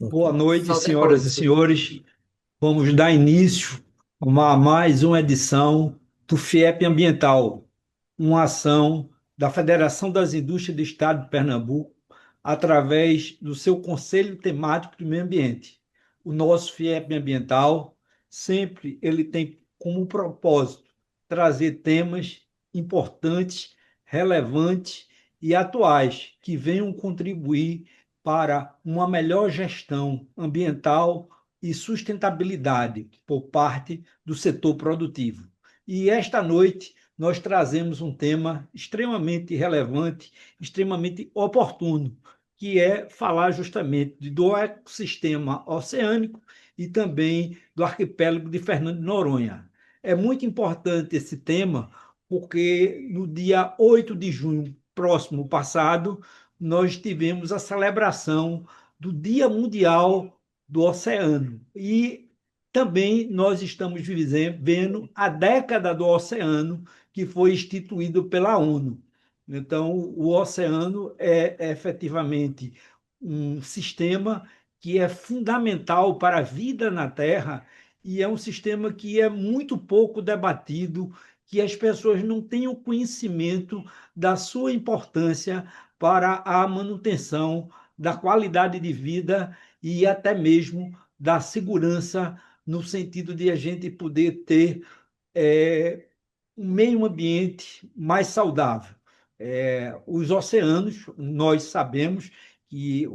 Ok. Boa noite, Só senhoras e depois. senhores. Vamos dar início a mais uma edição do FIEP Ambiental, uma ação da Federação das Indústrias do Estado de Pernambuco, através do seu Conselho Temático do Meio Ambiente. O nosso FIEP Ambiental sempre ele tem como propósito trazer temas importantes, relevantes e atuais que venham contribuir para uma melhor gestão ambiental e sustentabilidade por parte do setor produtivo. E esta noite nós trazemos um tema extremamente relevante, extremamente oportuno, que é falar justamente do ecossistema oceânico e também do arquipélago de Fernando de Noronha. É muito importante esse tema, porque no dia 8 de junho próximo passado, nós tivemos a celebração do Dia Mundial do Oceano. E também nós estamos vivendo a década do oceano, que foi instituído pela ONU. Então, o oceano é efetivamente um sistema que é fundamental para a vida na Terra e é um sistema que é muito pouco debatido, que as pessoas não têm o conhecimento da sua importância para a manutenção da qualidade de vida e até mesmo da segurança, no sentido de a gente poder ter um meio ambiente mais saudável. Os oceanos, nós sabemos que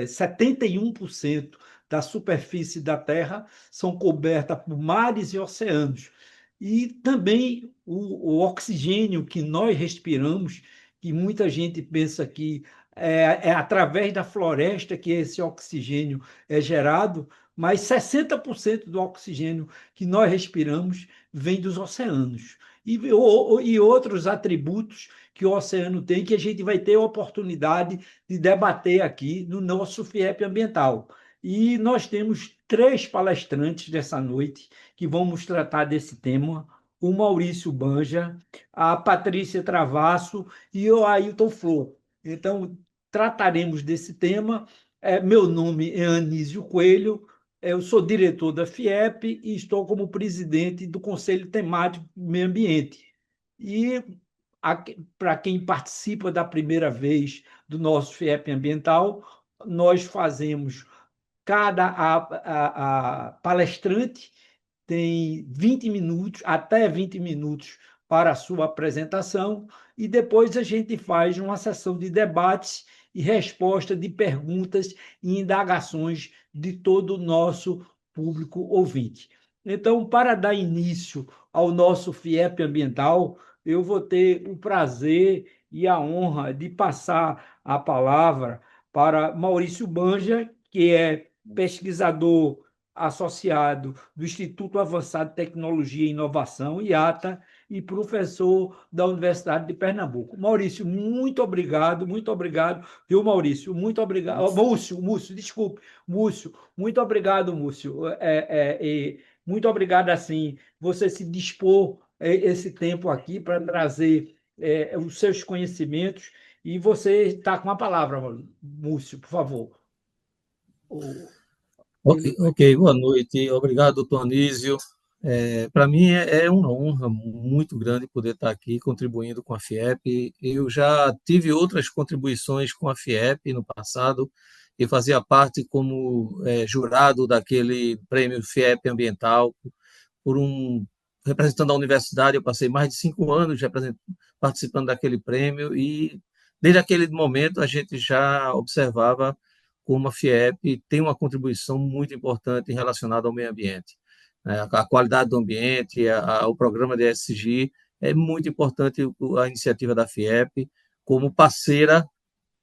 71% da superfície da Terra são cobertas por mares e oceanos. E também o oxigênio que nós respiramos, que muita gente pensa que é através da floresta que esse oxigênio é gerado, mas 60% do oxigênio que nós respiramos vem dos oceanos e outros atributos que o oceano tem, que a gente vai ter a oportunidade de debater aqui no nosso FIEP Ambiental. E nós temos três palestrantes dessa noite que vamos tratar desse tema: o Maurício Banja, a Patrícia Travasso e o Ailton Flor. Então, trataremos desse tema. Meu nome é Anísio Coelho, eu sou diretor da FIEP e estou como presidente do Conselho Temático do Meio Ambiente. E para quem participa da primeira vez do nosso FIEP Ambiental, nós fazemos cada palestrante tem 20 minutos, até 20 minutos para a sua apresentação, e depois a gente faz uma sessão de debates e resposta de perguntas e indagações de todo o nosso público ouvinte. Então, para dar início ao nosso FIEP Ambiental, eu vou ter o prazer e a honra de passar a palavra para Maurício Banja, que é pesquisador associado do Instituto Avançado de Tecnologia e Inovação, IATA, e professor da Universidade de Pernambuco. Maurício, muito obrigado, viu, Maurício? Muito obrigado. Oh, Múcio, desculpe, Múcio, muito obrigado, Múcio. Muito obrigado, assim, você se dispor esse tempo aqui para trazer os seus conhecimentos, e você está com a palavra, Múcio, por favor. Ok, Ele... ok, boa noite. Obrigado, doutor Anísio. Para mim é uma honra muito grande poder estar aqui contribuindo com a FIEP. Eu já tive outras contribuições com a FIEP no passado e fazia parte como jurado daquele prêmio FIEP Ambiental por representando a universidade. Eu passei mais de 5 anos participando daquele prêmio e desde aquele momento a gente já observava como a FIEP tem uma contribuição muito importante relacionada ao meio ambiente. A qualidade do ambiente, o programa de ESG, é muito importante a iniciativa da FIEP como parceira,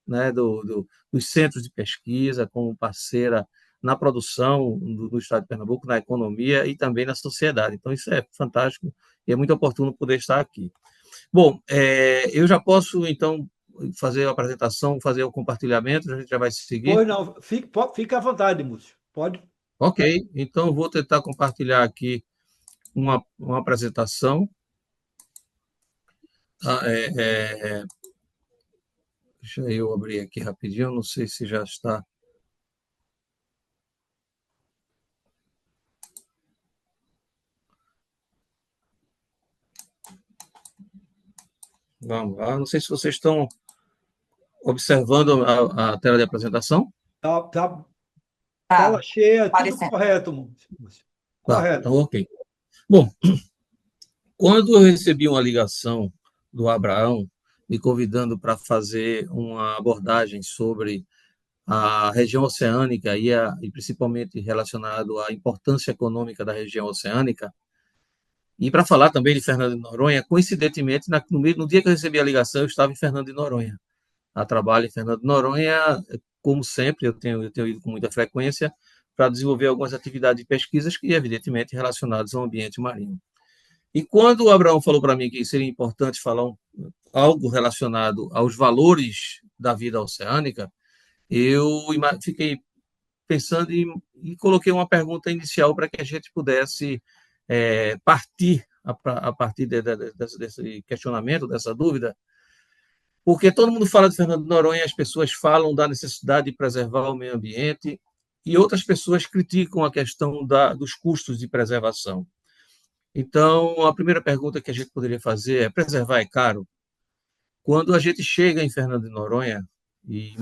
né, dos centros de pesquisa, como parceira na produção do Estado de Pernambuco, na economia e também na sociedade. Então, isso é fantástico e é muito oportuno poder estar aqui. Bom, eu já posso, então, fazer a apresentação, fazer o compartilhamento, a gente já vai seguir. Pois não, fique à vontade, Múcio. Pode. Ok, então eu vou tentar compartilhar aqui uma apresentação. Tá? Deixa eu abrir aqui rapidinho, não sei se já está. Vamos lá. Não sei se vocês estão observando a tela de apresentação. Tá tela Tá, cheia, tudo aparecendo. correto, Márcio. Tá, Correto. então ok. Bom, quando eu recebi uma ligação do Abraão me convidando para fazer uma abordagem sobre a região oceânica e principalmente relacionado à importância econômica da região oceânica, e para falar também de Fernando de Noronha, coincidentemente, no dia que eu recebi a ligação, eu estava em Fernando de Noronha, a trabalho em Fernando de Noronha, como sempre, eu tenho ido com muita frequência para desenvolver algumas atividades de pesquisas que, evidentemente, relacionadas ao ambiente marinho. E quando o Abraão falou para mim que seria importante falar algo relacionado aos valores da vida oceânica, eu fiquei pensando e coloquei uma pergunta inicial para que a gente pudesse partir a partir desse questionamento, dessa dúvida, porque todo mundo fala de Fernando de Noronha, as pessoas falam da necessidade de preservar o meio ambiente e outras pessoas criticam a questão dos custos de preservação. Então, a primeira pergunta que a gente poderia fazer é: preservar é caro? Quando a gente chega em Fernando de Noronha, e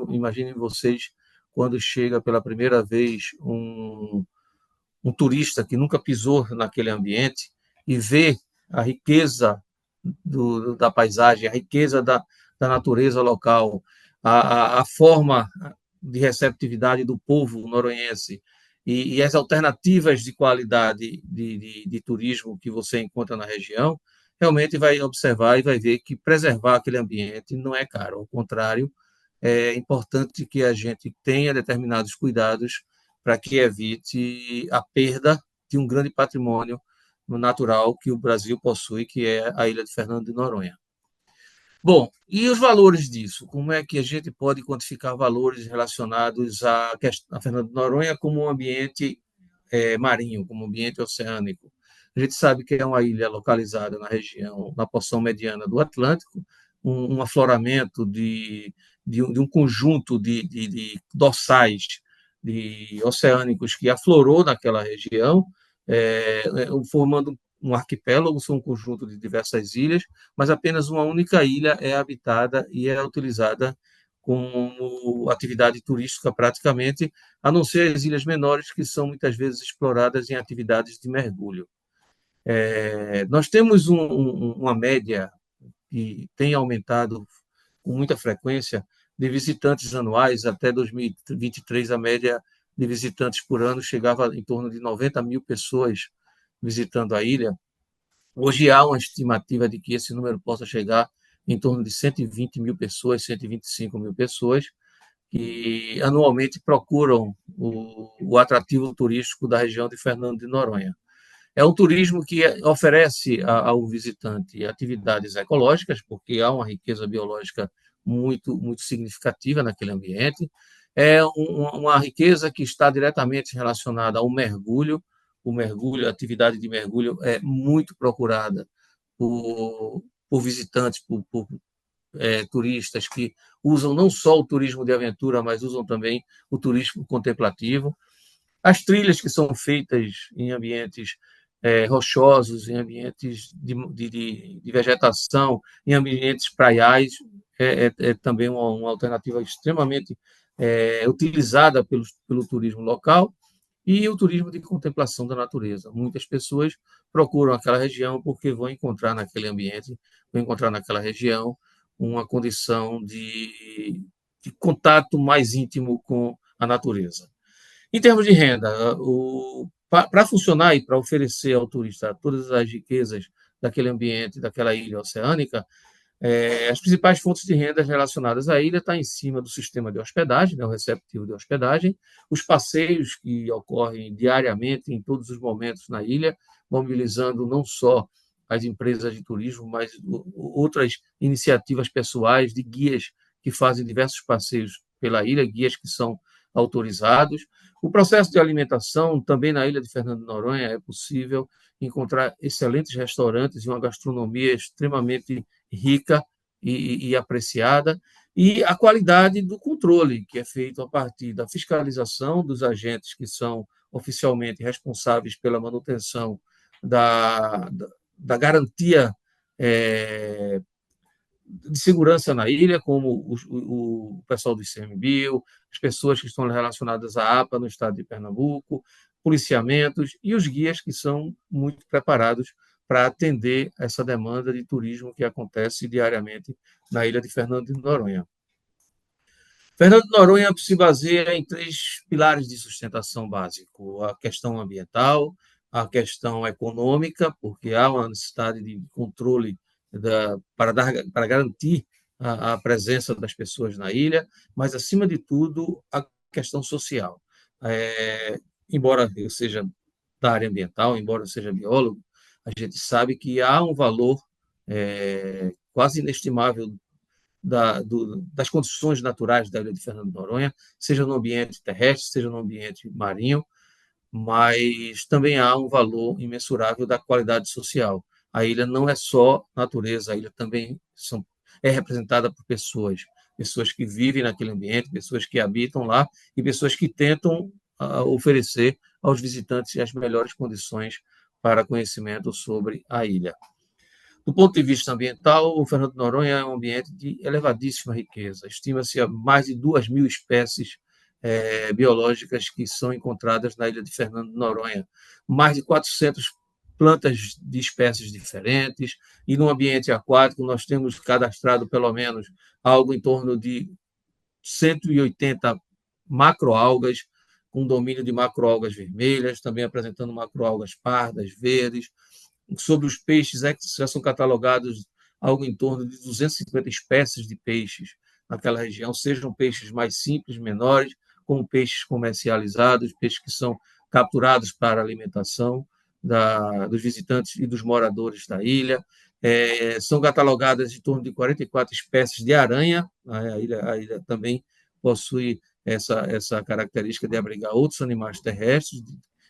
imaginem vocês quando chega pela primeira vez um turista que nunca pisou naquele ambiente e vê a riqueza da paisagem, a riqueza da natureza local, a forma de receptividade do povo noronhense e as alternativas de qualidade de turismo que você encontra na região, realmente vai observar e vai ver que preservar aquele ambiente não é caro, ao contrário, é importante que a gente tenha determinados cuidados para que evite a perda de um grande patrimônio natural que o Brasil possui, que é a ilha de Fernando de Noronha. Bom, e os valores disso? Como é que a gente pode quantificar valores relacionados a Fernando de Noronha como um ambiente marinho, como um ambiente oceânico? A gente sabe que é uma ilha localizada na região, na porção mediana do Atlântico, um afloramento de um conjunto de dorsais oceânicos que aflorou naquela região, formando um arquipélago, são um conjunto de diversas ilhas, mas apenas uma única ilha é habitada e é utilizada como atividade turística praticamente, a não ser as ilhas menores, que são muitas vezes exploradas em atividades de mergulho. Nós temos uma média que tem aumentado com muita frequência de visitantes anuais. Até 2023, a média de visitantes por ano chegava em torno de 90 mil pessoas visitando a ilha. Hoje há uma estimativa de que esse número possa chegar em torno de 120 mil pessoas, 125 mil pessoas, que anualmente procuram o atrativo turístico da região de Fernando de Noronha. É um turismo que oferece ao visitante atividades ecológicas, porque há uma riqueza biológica muito, muito significativa naquele ambiente. É uma riqueza que está diretamente relacionada ao mergulho. O mergulho, a atividade de mergulho é muito procurada por visitantes, por turistas que usam não só o turismo de aventura, mas usam também o turismo contemplativo. As trilhas que são feitas em ambientes rochosos, em ambientes de vegetação, em ambientes praiais, é também uma alternativa extremamente utilizada pelo turismo local e o turismo de contemplação da natureza. Muitas pessoas procuram aquela região porque vão encontrar naquele ambiente, vão encontrar naquela região uma condição de contato mais íntimo com a natureza. Em termos de renda, para funcionar e para oferecer ao turista todas as riquezas daquele ambiente, daquela ilha oceânica, as principais fontes de renda relacionadas à ilha estão em cima do sistema de hospedagem, né, o receptivo de hospedagem, os passeios que ocorrem diariamente, em todos os momentos na ilha, mobilizando não só as empresas de turismo, mas outras iniciativas pessoais de guias que fazem diversos passeios pela ilha, guias que são autorizados. O processo de alimentação, também na ilha de Fernando de Noronha, é possível encontrar excelentes restaurantes e uma gastronomia extremamente rica e apreciada, e a qualidade do controle, que é feito a partir da fiscalização dos agentes que são oficialmente responsáveis pela manutenção da garantia de segurança na ilha, como o pessoal do ICMBio, as pessoas que estão relacionadas à APA no estado de Pernambuco, policiamentos e os guias que são muito preparados para atender essa demanda de turismo que acontece diariamente na ilha de Fernando de Noronha. Fernando de Noronha se baseia em três pilares de sustentação básico: a questão ambiental, a questão econômica, porque há uma necessidade de controle para garantir a presença das pessoas na ilha, mas, acima de tudo, a questão social. Embora eu seja da área ambiental, embora eu seja biólogo, a gente sabe que há um valor quase inestimável das condições naturais da ilha de Fernando de Noronha, seja no ambiente terrestre, seja no ambiente marinho, mas também há um valor imensurável da qualidade social. A ilha não é só natureza, a ilha também é representada por pessoas, pessoas que vivem naquele ambiente, pessoas que habitam lá e pessoas que tentam oferecer aos visitantes as melhores condições para conhecimento sobre a ilha. Do ponto de vista ambiental, o Fernando de Noronha é um ambiente de elevadíssima riqueza. Estima-se a mais de 2.000 espécies biológicas que são encontradas na ilha de Fernando de Noronha. Mais de 400 plantas de espécies diferentes. E no ambiente aquático, nós temos cadastrado pelo menos algo em torno de 180 macroalgas, com domínio de macroalgas vermelhas, também apresentando macroalgas pardas, verdes. Sobre os peixes, já são catalogados algo em torno de 250 espécies de peixes naquela região, sejam peixes mais simples, menores, como peixes comercializados, peixes que são capturados para alimentação dos visitantes e dos moradores da ilha. São catalogadas em torno de 44 espécies de aranha. A ilha também possui essa característica de abrigar outros animais terrestres,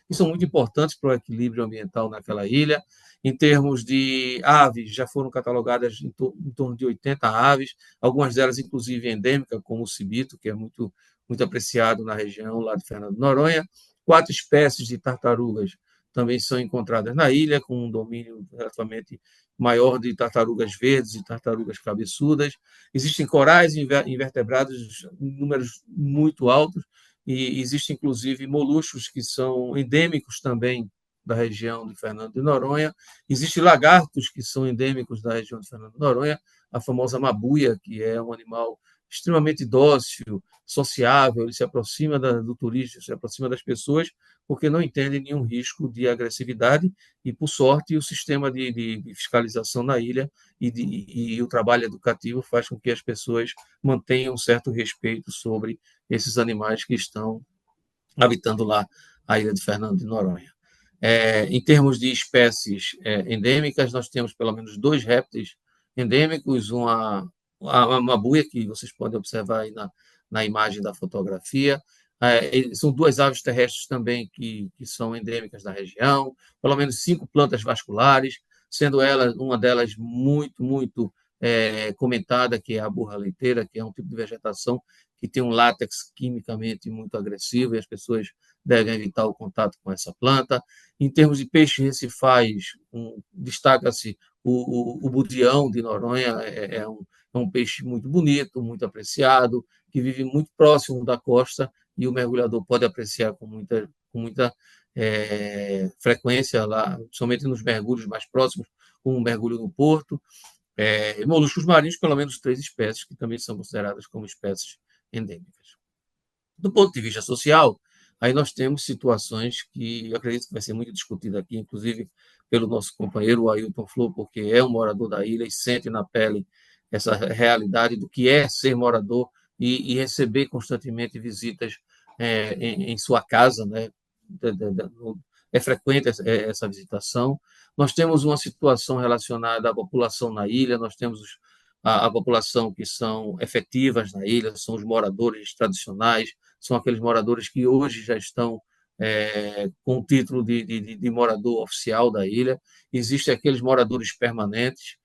que são muito importantes para o equilíbrio ambiental naquela ilha. Em termos de aves, já foram catalogadas em torno de 80 aves, algumas delas, inclusive, endêmicas, como o cibito, que é muito, muito apreciado na região lá de Fernando de Noronha. 4 espécies de tartarugas também são encontradas na ilha, com um domínio relativamente maior de tartarugas verdes e tartarugas cabeçudas. Existem corais invertebrados em números muito altos, e existem, inclusive, moluscos que são endêmicos também da região de Fernando de Noronha. Existem lagartos que são endêmicos da região de Fernando de Noronha, a famosa mabuia, que é um animal extremamente dócil, sociável, ele se aproxima do turista, se aproxima das pessoas, porque não entende nenhum risco de agressividade e, por sorte, o sistema de fiscalização na ilha e o trabalho educativo faz com que as pessoas mantenham um certo respeito sobre esses animais que estão habitando lá a ilha de Fernando de Noronha. Em termos de espécies endêmicas, nós temos pelo menos 2 répteis endêmicos, uma buia, que vocês podem observar aí na imagem da fotografia. São 2 aves terrestres também que são endêmicas da região, pelo menos 5 plantas vasculares, sendo uma delas muito, muito comentada, que é a burra leiteira, que é um tipo de vegetação que tem um látex quimicamente muito agressivo e as pessoas devem evitar o contato com essa planta. Em termos de peixes recifais, destaca-se o budião de Noronha, é um peixe muito bonito, muito apreciado, que vive muito próximo da costa e o mergulhador pode apreciar com muita frequência lá, somente nos mergulhos mais próximos, como o mergulho no porto. Moluscos marinhos, pelo menos 3 espécies, que também são consideradas como espécies endêmicas. Do ponto de vista social, aí nós temos situações que eu acredito que vai ser muito discutida aqui, inclusive pelo nosso companheiro o Ailton Flor, porque é um morador da ilha e sente na pele essa realidade do que é ser morador e receber constantemente visitas em sua casa, né? É frequente essa visitação. Nós temos uma situação relacionada à população na ilha, nós temos a população que são efetivas na ilha, são os moradores tradicionais, são aqueles moradores que hoje já estão com o título de morador oficial da ilha. Existem aqueles moradores permanentes,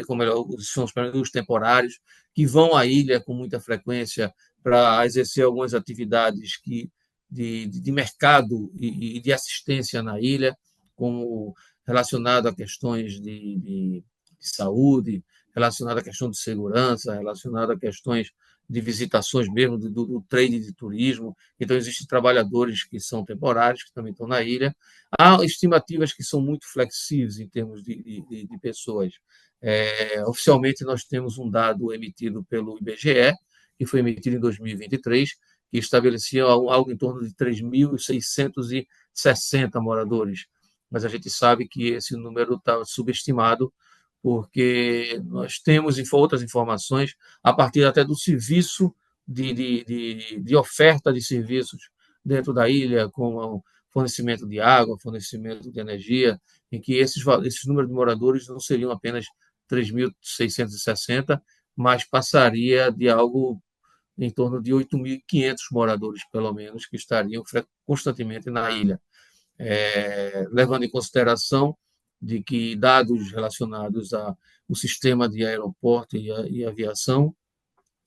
como são os temporários, que vão à ilha com muita frequência para exercer algumas atividades de mercado e de assistência na ilha, como relacionado a questões de saúde, relacionada à questão de segurança, relacionada a questões de visitações mesmo, do trade de turismo. Então, existem trabalhadores que são temporários, que também estão na ilha. Há estimativas que são muito flexíveis em termos de pessoas. Oficialmente, nós temos um dado emitido pelo IBGE, que foi emitido em 2023, que estabelecia algo em torno de 3.660 moradores. Mas a gente sabe que esse número está subestimado, porque nós temos outras informações a partir até do serviço de oferta de serviços dentro da ilha, como fornecimento de água, fornecimento de energia, em que esses números de moradores não seriam apenas 3.660, mas passaria de algo em torno de 8.500 moradores, pelo menos, que estariam constantemente na ilha, levando em consideração de que dados relacionados ao sistema de aeroporto e aviação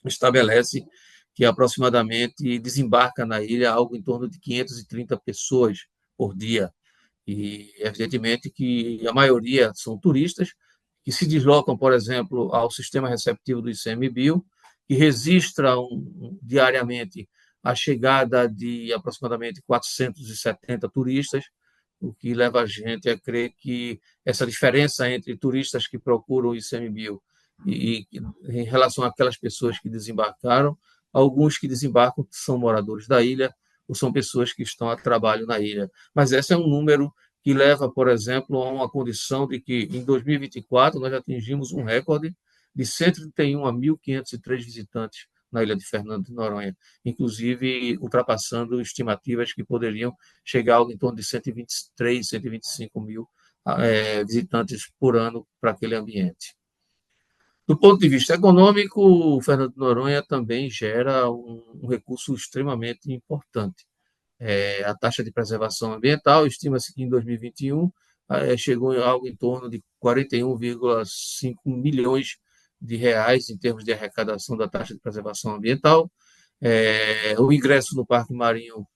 estabelece que aproximadamente desembarca na ilha algo em torno de 530 pessoas por dia. E, evidentemente, que a maioria são turistas que se deslocam, por exemplo, ao sistema receptivo do ICMBio, que registram diariamente a chegada de aproximadamente 470 turistas, o que leva a gente a crer que essa diferença entre turistas que procuram o ICMBio e em relação àquelas pessoas que desembarcaram, alguns que desembarcam são moradores da ilha ou são pessoas que estão a trabalho na ilha. Mas esse é um número que leva, por exemplo, a uma condição de que, em 2024, nós atingimos um recorde de 131.503 visitantes na ilha de Fernando de Noronha, inclusive ultrapassando estimativas que poderiam chegar em torno de 123, 125 mil visitantes por ano para aquele ambiente. Do ponto de vista econômico, o Fernando de Noronha também gera um recurso extremamente importante. A taxa de preservação ambiental, estima-se que em 2021 chegou a algo em torno de 41,5 milhões de reais em termos de arrecadação da taxa de preservação ambiental. O ingresso no Parque Marinho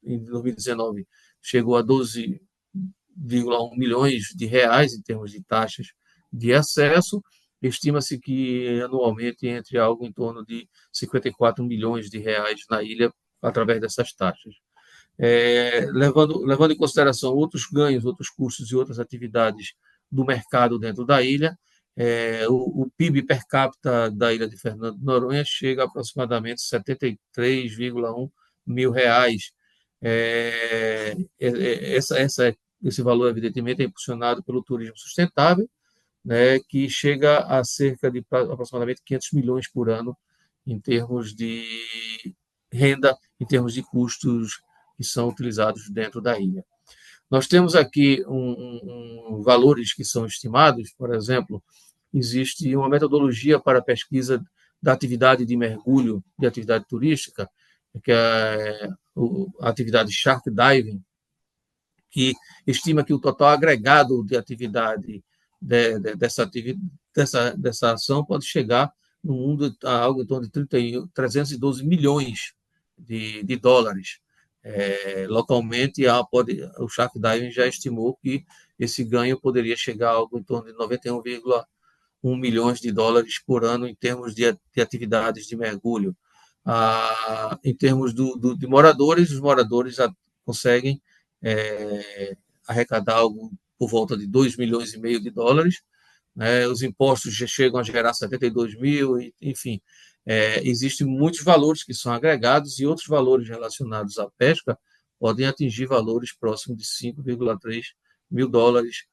em 2019 chegou a 12,1 milhões de reais em termos de taxas de acesso. Estima-se que anualmente entre algo em torno de 54 milhões de reais na ilha através dessas taxas. Levando em consideração outros ganhos, outros custos e outras atividades do mercado dentro da ilha, o PIB per capita da ilha de Fernando de Noronha chega a aproximadamente 73,1 mil reais. Esse valor, evidentemente, é impulsionado pelo turismo sustentável, né, que chega a cerca de aproximadamente 500 milhões por ano em termos de renda, em termos de custos que são utilizados dentro da ilha. Nós temos aqui valores que são estimados, por exemplo, existe uma metodologia para a pesquisa da atividade de mergulho, de atividade turística, que é a atividade Shark Diving, que estima que o total agregado de atividade dessa ação pode chegar no mundo a algo em torno de 312 milhões de dólares. Localmente, o Shark Diving já estimou que esse ganho poderia chegar a algo em torno de 91,1 milhões de dólares por ano em termos de atividades de mergulho. Em termos de moradores, os moradores conseguem arrecadar algo por volta de 2 milhões e meio de dólares, né? Os impostos já chegam a gerar 72 mil, enfim. Existem muitos valores que são agregados e outros valores relacionados à pesca podem atingir valores próximos de 5,3 mil dólares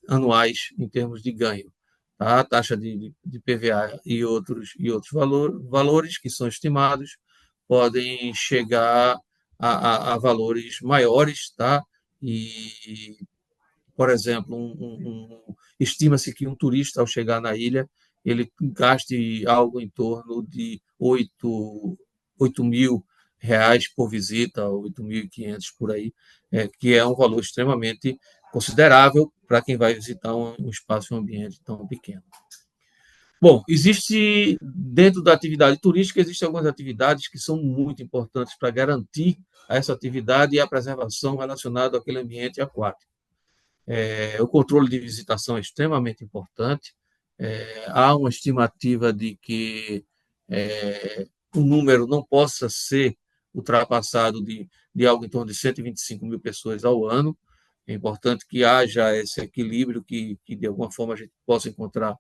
anuais em termos de ganho. Tá? A taxa de PVA e outros valores que são estimados podem chegar a valores maiores, tá? E, por exemplo, estima-se que um turista, ao chegar na ilha, ele gaste algo em torno de 8 mil reais por visita, 8.500 por aí, que é um valor extremamente considerável para quem vai visitar um espaço, um ambiente tão pequeno. Bom, dentro da atividade turística, existem algumas atividades que são muito importantes para garantir essa atividade e a preservação relacionada àquele ambiente aquático. O controle de visitação é extremamente importante. Há uma estimativa de que o número não possa ser ultrapassado de algo em torno de 125 mil pessoas ao ano. É importante que haja esse equilíbrio, que de alguma forma a gente possa encontrar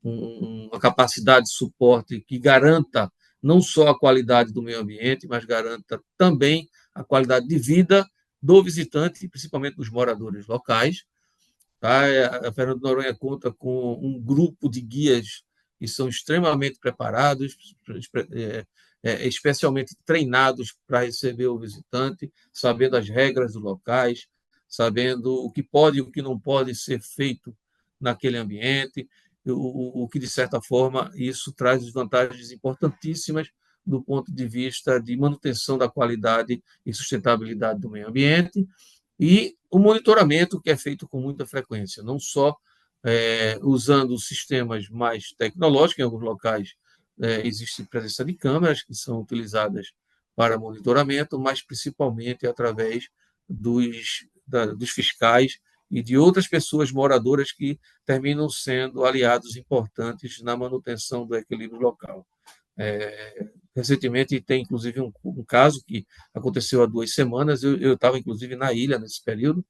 uma capacidade de suporte que garanta não só a qualidade do meio ambiente, mas garanta também a qualidade de vida do visitante, principalmente dos moradores locais. Tá? A Fernando de Noronha conta com um grupo de guias que são extremamente preparados, especialmente treinados para receber o visitante, sabendo as regras dos locais, sabendo o que pode e o que não pode ser feito naquele ambiente, o que, de certa forma, isso traz vantagens importantíssimas do ponto de vista de manutenção da qualidade e sustentabilidade do meio ambiente, e o monitoramento, que é feito com muita frequência, não só usando sistemas mais tecnológicos, em alguns locais existe presença de câmeras que são utilizadas para monitoramento, mas principalmente através dos fiscais e de outras pessoas moradoras que terminam sendo aliados importantes na manutenção do equilíbrio local. Recentemente tem, inclusive, um caso que aconteceu há 2 semanas. Eu estava, inclusive, na ilha nesse período,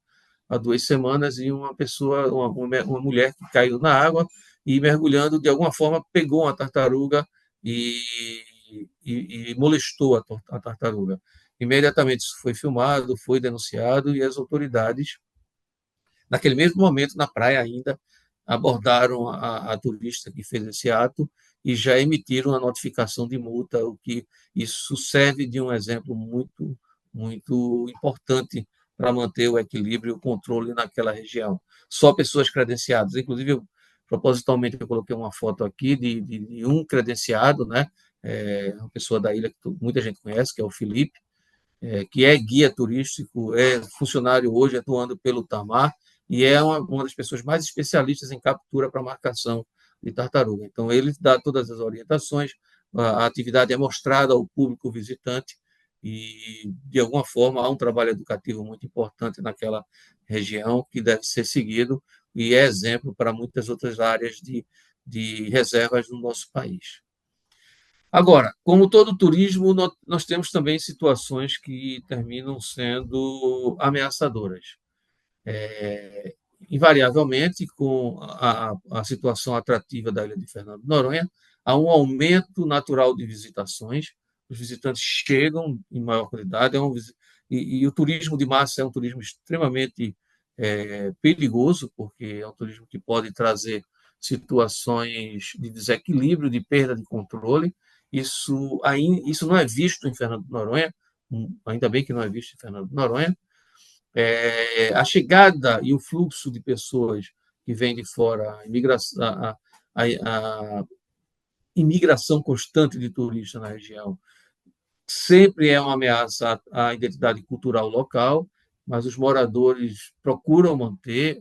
há 2 semanas, e uma pessoa, uma mulher que caiu na água e, mergulhando, de alguma forma, pegou uma tartaruga e, e molestou a tartaruga. Imediatamente isso foi filmado, foi denunciado, e as autoridades, naquele mesmo momento, na praia ainda, abordaram a turista que fez esse ato e já emitiram a notificação de multa, o que isso serve de um exemplo muito, muito importante para manter o equilíbrio e o controle naquela região. Só pessoas credenciadas, inclusive, propositalmente, eu coloquei uma foto aqui de um credenciado, né? Uma pessoa da ilha que muita gente conhece, que é o Felipe, que é guia turístico, é funcionário hoje atuando pelo Tamar, e é uma das pessoas mais especialistas em captura para marcação de tartaruga. Então, ele dá todas as orientações, a atividade é mostrada ao público visitante, e, de alguma forma, há um trabalho educativo muito importante naquela região que deve ser seguido e é exemplo para muitas outras áreas de reservas no nosso país. Agora, como todo turismo, nós temos também situações que terminam sendo ameaçadoras. Invariavelmente, com a situação atrativa da ilha de Fernando de Noronha, há um aumento natural de visitações, os visitantes chegam em maior quantidade, e o turismo de massa é um turismo extremamente perigoso, porque é um turismo que pode trazer situações de desequilíbrio, de perda de controle. Isso não é visto em Fernando de Noronha, ainda bem que não é visto em Fernando de Noronha. A chegada e o fluxo de pessoas que vêm de fora, a imigração constante de turistas na região, sempre é uma ameaça à identidade cultural local, mas os moradores procuram manter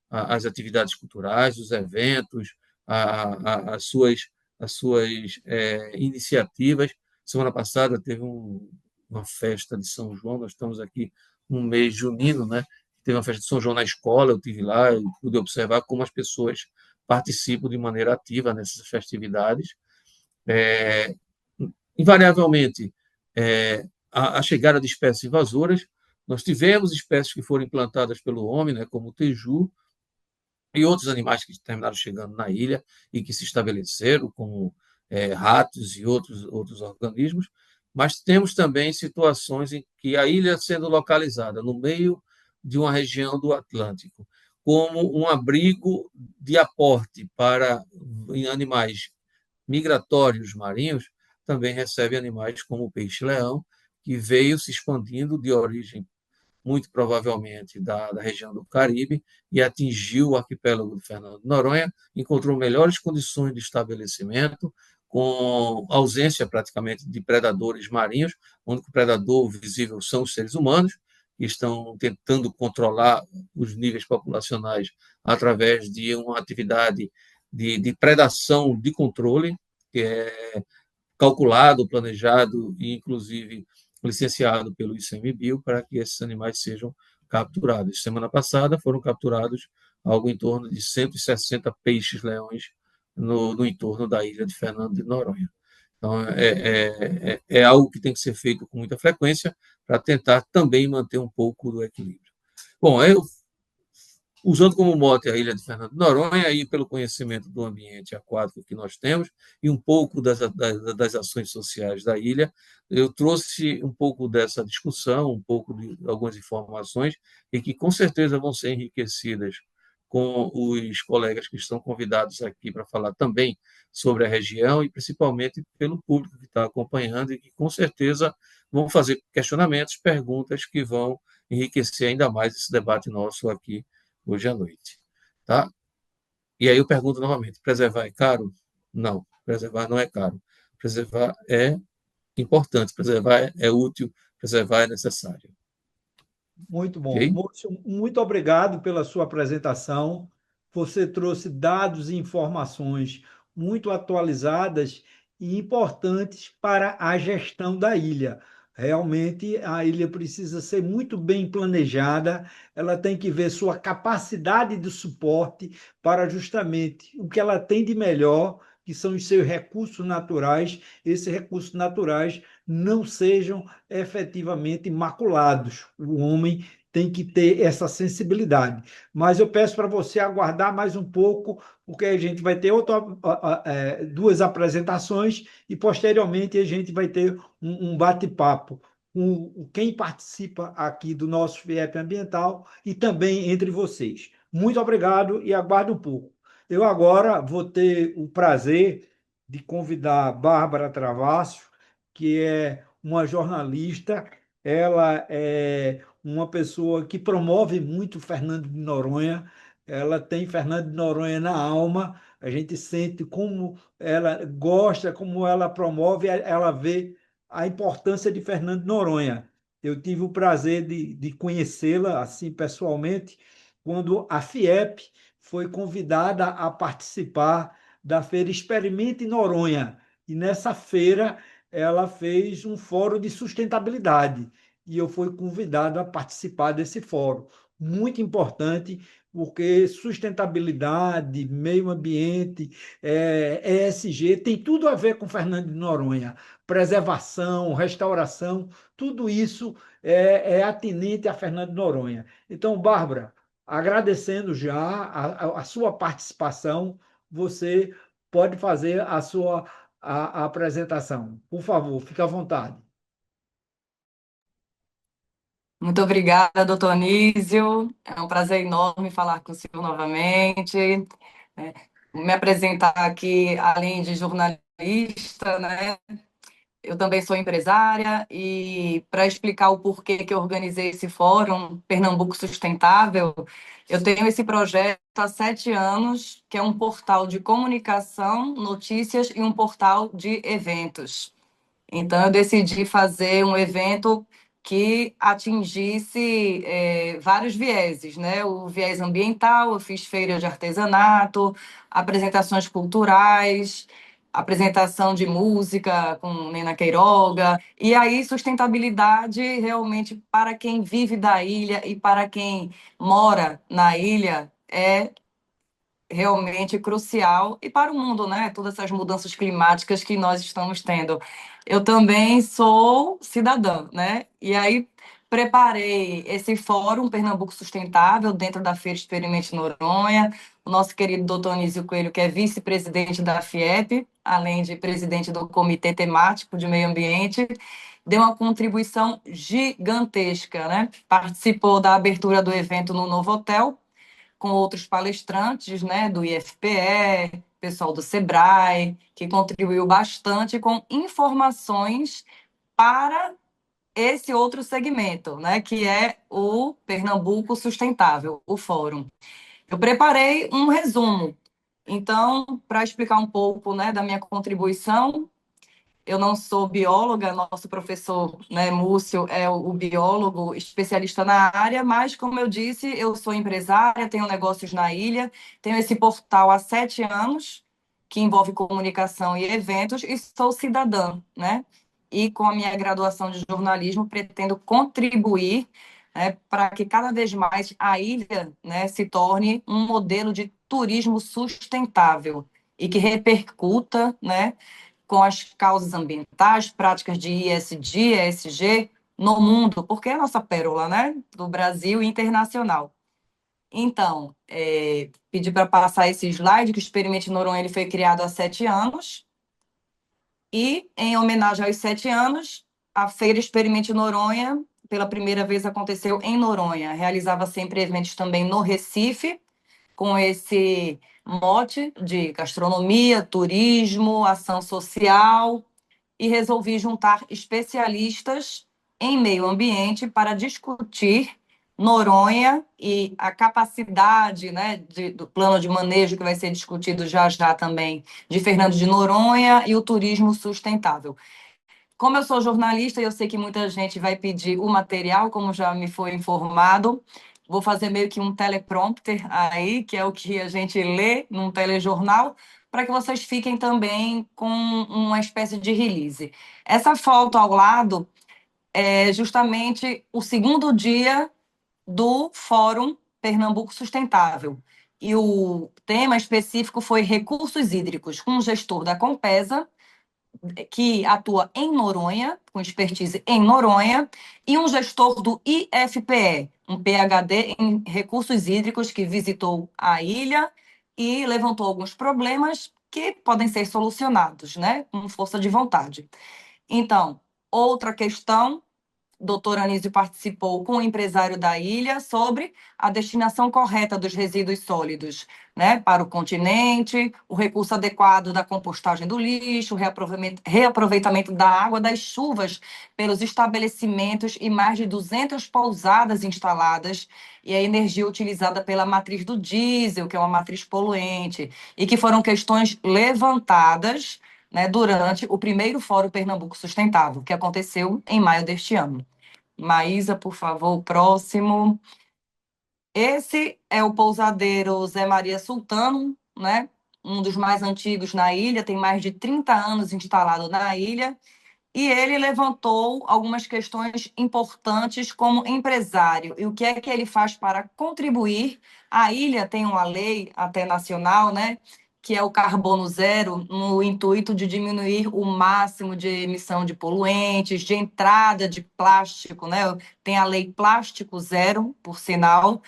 as atividades culturais, os eventos, as suas iniciativas. Semana passada teve uma festa de São João, nós estamos aqui no mês junino, né? Teve uma festa de São João na escola, eu estive lá e pude observar como as pessoas participam de maneira ativa nessas festividades. É, Invariavelmente, a chegada de espécies invasoras, nós tivemos espécies que foram implantadas pelo homem, né, como o teju, e outros animais que terminaram chegando na ilha e que se estabeleceram, como ratos e outros organismos, mas temos também situações em que a ilha sendo localizada no meio de uma região do Atlântico, como um abrigo de aporte para animais migratórios marinhos, também recebe animais como o peixe-leão, que veio se expandindo de origem, muito provavelmente, da região do Caribe e atingiu o arquipélago de Fernando de Noronha, encontrou melhores condições de estabelecimento, com ausência praticamente de predadores marinhos. O único predador visível são os seres humanos, que estão tentando controlar os níveis populacionais através de uma atividade de predação de controle, que é calculado, planejado e, inclusive, licenciado pelo ICMBio para que esses animais sejam capturados. Semana passada foram capturados algo em torno de 160 peixes-leões no entorno da ilha de Fernando de Noronha. Então, é algo que tem que ser feito com muita frequência para tentar também manter um pouco do equilíbrio. Bom, eu, usando como mote a ilha de Fernando de Noronha, e pelo conhecimento do ambiente aquático que nós temos, e um pouco das ações sociais da ilha, eu trouxe um pouco dessa discussão, um pouco de algumas informações, e que com certeza vão ser enriquecidas com os colegas que estão convidados aqui para falar também sobre a região e principalmente pelo público que está acompanhando e que com certeza vão fazer questionamentos, perguntas que vão enriquecer ainda mais esse debate nosso aqui hoje à noite, tá? E aí eu pergunto novamente, preservar é caro? Não, preservar não é caro. Preservar é importante, preservar é útil, preservar é necessário, Muito bom. ok? Múcio, muito obrigado pela sua apresentação. Você trouxe dados e informações muito atualizadas e importantes para a gestão da ilha. Realmente, a ilha precisa ser muito bem planejada, ela tem que ver sua capacidade de suporte para justamente o que ela tem de melhor, que são os seus recursos naturais. Esses recursos naturais não sejam efetivamente maculados. O homem tem que ter essa sensibilidade. Mas eu peço para você aguardar mais um pouco, porque a gente vai ter duas apresentações e, posteriormente, a gente vai ter um bate-papo com quem participa aqui do nosso FIEP Ambiental e também entre vocês. Muito obrigado e aguardo um pouco. Eu agora vou ter o prazer de convidar a Bárbara Travassos, que é uma jornalista, ela é uma pessoa que promove muito Fernando de Noronha, ela tem Fernando de Noronha na alma, a gente sente como ela gosta, como ela promove, ela vê a importância de Fernando de Noronha. Eu tive o prazer de conhecê-la assim pessoalmente, quando a FIEP foi convidada a participar da feira Experimente Noronha. E nessa feira ela fez um fórum de sustentabilidade e eu fui convidado a participar desse fórum. Muito importante, porque sustentabilidade, meio ambiente, ESG, tem tudo a ver com Fernando de Noronha. Preservação, restauração, tudo isso é atinente a Fernando de Noronha. Então, Bárbara, agradecendo já a sua participação, você pode fazer a apresentação. Por favor, fique à vontade. Muito obrigada, doutor Anísio. É um prazer enorme falar com o senhor novamente. É, Me apresentar aqui, além de jornalista, né? Eu também sou empresária e para explicar o porquê que eu organizei esse fórum Pernambuco Sustentável, eu tenho esse projeto há 7 anos, que é um portal de comunicação, notícias e um portal de eventos. Então, eu decidi fazer um evento que atingisse vários vieses, né? O viés ambiental, eu fiz feira de artesanato, apresentações culturais, apresentação de música com Nena Queiroga, e aí sustentabilidade realmente para quem vive da ilha e para quem mora na ilha é realmente crucial e para o mundo, né? Todas essas mudanças climáticas que nós estamos tendo. Eu também sou cidadã, né? E aí preparei esse fórum Pernambuco Sustentável dentro da Feira Experimente Noronha. O nosso querido doutor Anísio Coelho, que é vice-presidente da FIEP, além de presidente do Comitê Temático de Meio Ambiente, deu uma contribuição gigantesca, né? Participou da abertura do evento no Novo Hotel, com outros palestrantes, né, do IFPE, pessoal do Sebrae, que contribuiu bastante com informações para esse outro segmento, né, que é o Pernambuco Sustentável, o Fórum. Eu preparei um resumo. Então, para explicar um pouco, né, da minha contribuição, eu não sou bióloga, nosso professor, né, Múcio, é o biólogo especialista na área, mas, como eu disse, eu sou empresária, tenho negócios na ilha, tenho esse portal há 7 anos, que envolve comunicação e eventos, e sou cidadã, né? E com a minha graduação de jornalismo, pretendo contribuir, né, para que cada vez mais a ilha, né, se torne um modelo de turismo sustentável. e que repercuta, né, com as causas ambientais, práticas de ISD, ESG no mundo, porque é a nossa pérola, né, do Brasil e internacional. Então, pedi para passar esse slide, que o Experimente Noronha ele foi criado há 7 anos, e, em homenagem aos 7 anos, a Feira Experimente Noronha, pela primeira vez, aconteceu em Noronha. Realizava sempre eventos também no Recife, com esse mote de gastronomia, turismo, ação social, e resolvi juntar especialistas em meio ambiente para discutir Noronha e a capacidade, né, do plano de manejo que vai ser discutido já já também, de Fernando de Noronha, e o turismo sustentável. Como eu sou jornalista e eu sei que muita gente vai pedir o material, como já me foi informado, vou fazer meio que um teleprompter aí, que é o que a gente lê num telejornal, para que vocês fiquem também com uma espécie de release. Essa foto ao lado é justamente o segundo dia do Fórum Pernambuco Sustentável. E o tema específico foi recursos hídricos, com o gestor da Compesa, que atua em Noronha, com expertise em Noronha, e um gestor do IFPE, um PhD em recursos hídricos, que visitou a ilha e levantou alguns problemas que podem ser solucionados, né, com força de vontade. Então, outra questão, doutor Anísio participou com o empresário da ilha sobre a destinação correta dos resíduos sólidos, né, para o continente, o recurso adequado da compostagem do lixo, o reaproveitamento da água das chuvas pelos estabelecimentos e mais de 200 pousadas instaladas, e a energia utilizada pela matriz do diesel, que é uma matriz poluente, e que foram questões levantadas, né, durante o primeiro Fórum Pernambuco Sustentável, que aconteceu em maio deste ano. Maísa, por favor, o próximo. Esse é o pousadeiro Zé Maria Sultano, né? Um dos mais antigos na ilha, tem mais de 30 anos instalado na ilha, e ele levantou algumas questões importantes como empresário. E o que é que ele faz para contribuir? A ilha tem uma lei até nacional, né, que é o carbono zero, no intuito de diminuir o máximo de emissão de poluentes, de entrada de plástico, né? Tem a lei Plástico Zero, por sinal.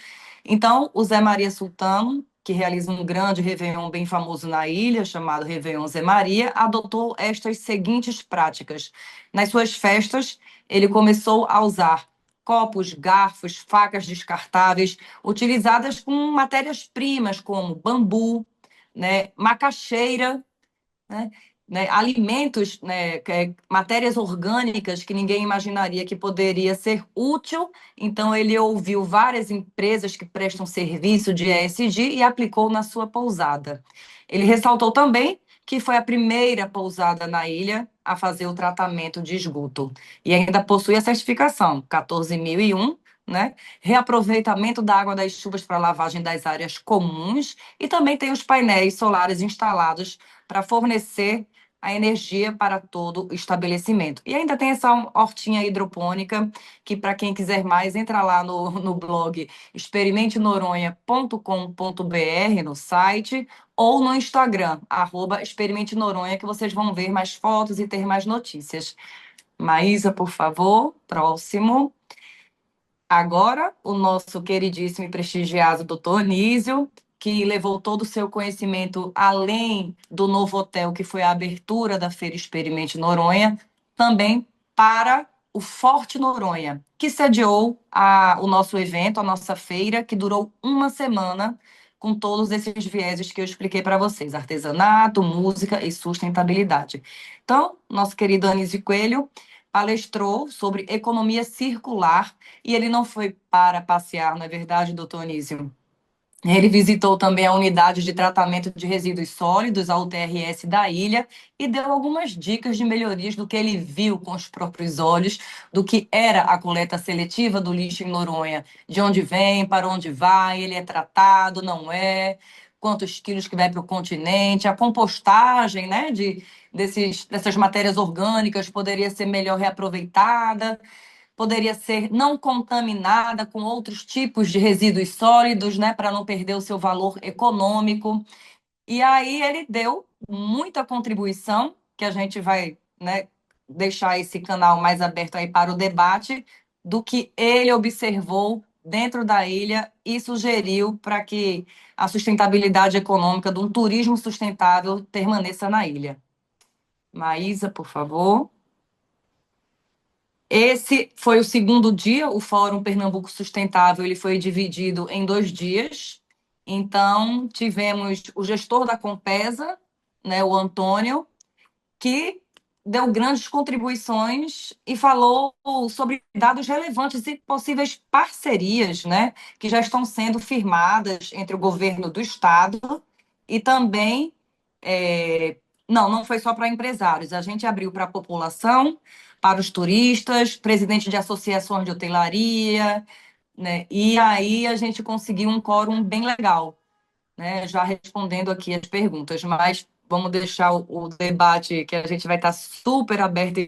Então, o Zé Maria Sultano, que realiza um grande Réveillon bem famoso na ilha, chamado Réveillon Zé Maria, adotou estas seguintes práticas. Nas suas festas, ele começou a usar copos, garfos, facas descartáveis, utilizadas com matérias-primas como bambu, né, macaxeira, né, alimentos, né, matérias orgânicas que ninguém imaginaria que poderia ser útil. Então, ele ouviu várias empresas que prestam serviço de ESG e aplicou na sua pousada. Ele ressaltou também que foi a primeira pousada na ilha a fazer o tratamento de esgoto. E ainda possui a certificação 14.001, né? Reaproveitamento da água das chuvas para lavagem das áreas comuns, e também tem os painéis solares instalados para fornecer a energia para todo o estabelecimento. E ainda tem essa hortinha hidropônica, que para quem quiser mais, entra lá no blog experimentenoronha.com.br, no site, ou no Instagram, @experimentenoronha, que vocês vão ver mais fotos e ter mais notícias. Maísa, por favor, próximo. Agora, o nosso queridíssimo e prestigiado doutor Anísio, que levou todo o seu conhecimento além do novo hotel, que foi a abertura da Feira Experimente Noronha, também para o Forte Noronha, que sediou o nosso evento, a nossa feira, que durou uma semana, com todos esses vieses que eu expliquei para vocês: artesanato, música e sustentabilidade. Então, nosso querido Anísio Coelho palestrou sobre economia circular, e ele não foi para passear, não é verdade, doutor Anísio? Ele visitou também a unidade de tratamento de resíduos sólidos, a UTRS da ilha, e deu algumas dicas de melhorias do que ele viu com os próprios olhos, do que era a coleta seletiva do lixo em Noronha, de onde vem, para onde vai, ele é tratado, não é, quantos quilos que vai para o continente, a compostagem, né, dessas matérias orgânicas poderia ser melhor reaproveitada, poderia ser não contaminada com outros tipos de resíduos sólidos, né, para não perder o seu valor econômico. E aí ele deu muita contribuição, que a gente vai, né, deixar esse canal mais aberto aí para o debate, do que ele observou dentro da ilha e sugeriu para que a sustentabilidade econômica de um turismo sustentável permaneça na ilha. Maísa, por favor. Esse foi o segundo dia, o Fórum Pernambuco Sustentável, ele foi dividido em 2 dias. Então, tivemos o gestor da Compesa, né, o Antônio, que deu grandes contribuições e falou sobre dados relevantes e possíveis parcerias, né, que já estão sendo firmadas entre o governo do estado e também, não foi só para empresários, a gente abriu para a população, para os turistas, presidente de associações de hotelaria, né, e aí a gente conseguiu um quórum bem legal, né, já respondendo aqui as perguntas, mas vamos deixar o debate que a gente vai estar super aberto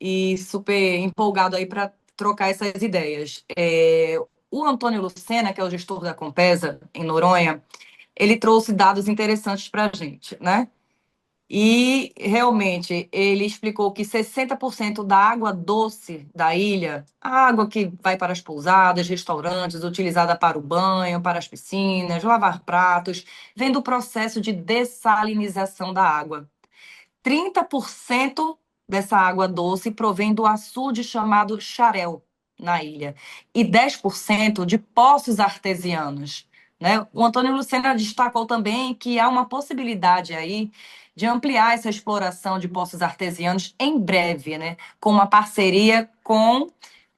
e super empolgado aí para trocar essas ideias. O Antônio Lucena, que é o gestor da Compesa, em Noronha, ele trouxe dados interessantes para a gente, né? E realmente ele explicou que 60% da água doce da ilha, a água que vai para as pousadas, restaurantes, utilizada para o banho, para as piscinas, lavar pratos, vem do processo de dessalinização da água. 30% dessa água doce provém do açude chamado xarel na ilha e 10% de poços artesianos, né? O Antônio Lucena destacou também que há uma possibilidade aí de ampliar essa exploração de poços artesianos em breve, né? Com uma parceria com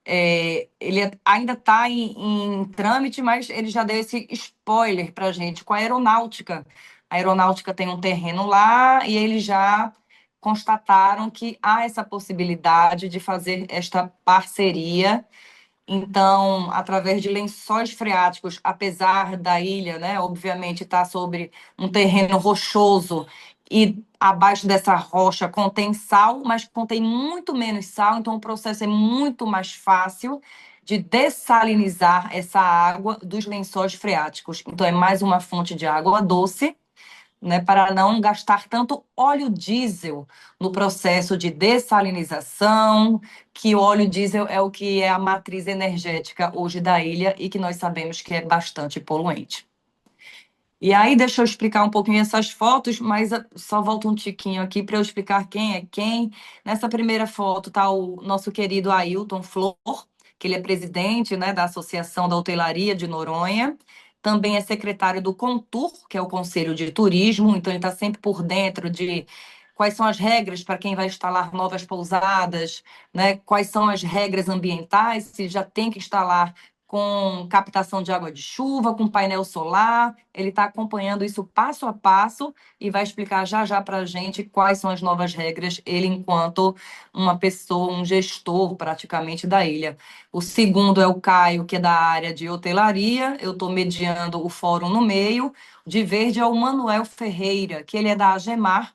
ele ainda está em trâmite, mas ele já deu esse spoiler para a gente com a aeronáutica. A aeronáutica tem um terreno lá e eles já constataram que há essa possibilidade de fazer esta parceria. Então, através de lençóis freáticos, apesar da ilha, né, obviamente, estar sobre um terreno rochoso e abaixo dessa rocha contém sal, mas contém muito menos sal, então o processo é muito mais fácil de dessalinizar essa água dos lençóis freáticos. Então, é mais uma fonte de água doce, né, para não gastar tanto óleo diesel no processo de dessalinização, que o óleo diesel é o que é a matriz energética hoje da ilha e que nós sabemos que é bastante poluente. E aí, deixa eu explicar um pouquinho essas fotos, mas só volta um tiquinho aqui para eu explicar quem é quem. Nessa primeira foto está o nosso querido Ailton Flor, que ele é presidente, né, da Associação da Hotelaria de Noronha. Também é secretário do Contur, que é o Conselho de Turismo, então ele está sempre por dentro de quais são as regras para quem vai instalar novas pousadas, né? Quais são as regras ambientais, se já tem que instalar com captação de água de chuva, com painel solar. Ele está acompanhando isso passo a passo e vai explicar já já para a gente quais são as novas regras, ele enquanto uma pessoa, um gestor praticamente da ilha. O segundo é o Caio, que é da área de hotelaria, eu estou mediando o fórum no meio. De verde é o Manuel Ferreira, que ele é da Agemar,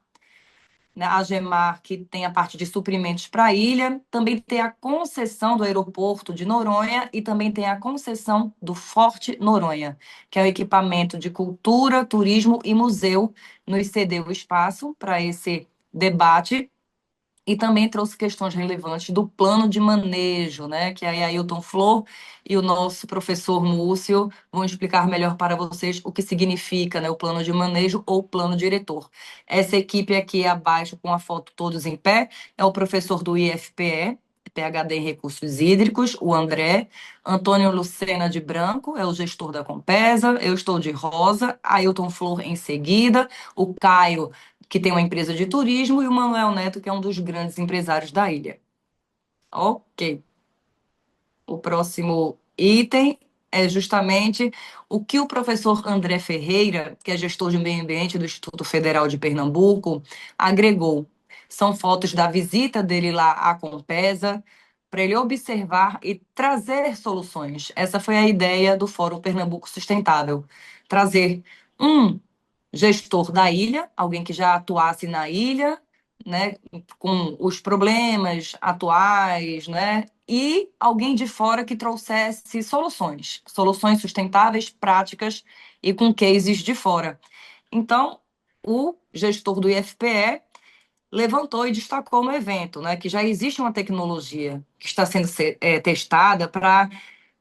né, a Gemar, que tem a parte de suprimentos para a ilha, também tem a concessão do aeroporto de Noronha e também tem a concessão do Forte Noronha, que é o equipamento de cultura, turismo e museu, nos cedeu o espaço para esse debate e também trouxe questões relevantes do plano de manejo, né? Que aí a Ailton Flor e o nosso professor Múcio vão explicar melhor para vocês o que significa, né, o plano de manejo ou plano diretor. Essa equipe aqui abaixo, com a foto todos em pé, é o professor do IFPE, PhD em Recursos Hídricos, o André, Antônio Lucena de Branco, é o gestor da Compesa, eu estou de rosa, Ailton Flor em seguida, o Caio, que tem uma empresa de turismo, e o Manuel Neto, que é um dos grandes empresários da ilha. Ok. O próximo item é justamente o que o professor André Ferreira, que é gestor de meio ambiente do Instituto Federal de Pernambuco, agregou. São fotos da visita dele lá à Compesa, para ele observar e trazer soluções. Essa foi a ideia do Fórum Pernambuco Sustentável. Trazer um gestor da ilha, alguém que já atuasse na ilha, né, com os problemas atuais, né, e alguém de fora que trouxesse soluções sustentáveis, práticas e com cases de fora. Então, o gestor do IFPE levantou e destacou no evento, né, que já existe uma tecnologia que está sendo testada para,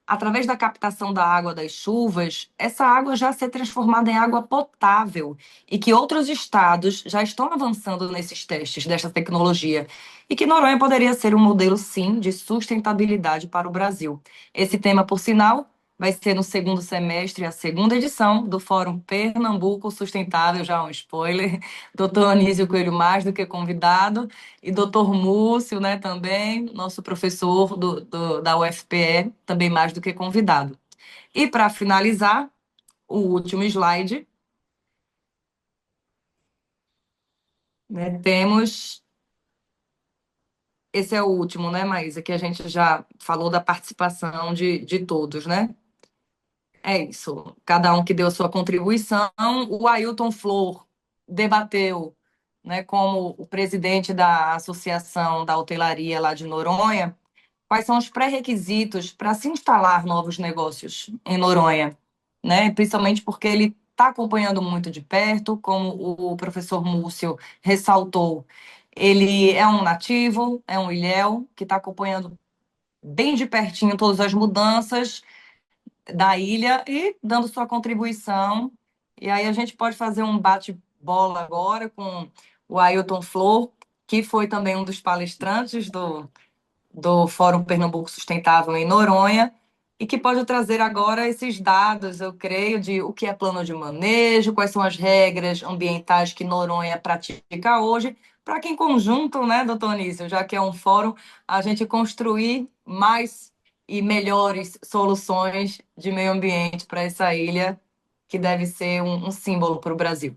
através da captação da água das chuvas, essa água já ser transformada em água potável e que outros estados já estão avançando nesses testes dessa tecnologia e que Noronha poderia ser um modelo, sim, de sustentabilidade para o Brasil. Esse tema, por sinal, vai ser no segundo semestre, a segunda edição do Fórum Pernambuco Sustentável, já um spoiler, doutor Anísio Coelho mais do que convidado, e doutor Múcio, né, também, nosso professor da UFPE, também mais do que convidado. E para finalizar, o último slide, né, temos... Esse é o último, né, Maísa, que a gente já falou da participação de todos, né? É isso. Cada um que deu a sua contribuição. O Ailton Flor debateu, né, como o presidente da Associação da Hotelaria lá de Noronha, quais são os pré-requisitos para se instalar novos negócios em Noronha, né? Principalmente porque ele está acompanhando muito de perto, como o professor Múcio ressaltou. Ele é um nativo, é um ilhéu que está acompanhando bem de pertinho todas as mudanças da ilha e dando sua contribuição. E aí a gente pode fazer um bate-bola agora com o Ailton Flor, que foi também um dos palestrantes do Fórum Pernambuco Sustentável em Noronha, e que pode trazer agora esses dados, eu creio, de o que é plano de manejo, quais são as regras ambientais que Noronha pratica hoje, para que em conjunto, né, doutor Anísio, já que é um fórum, a gente construir mais e melhores soluções de meio ambiente para essa ilha, que deve ser um símbolo para o Brasil.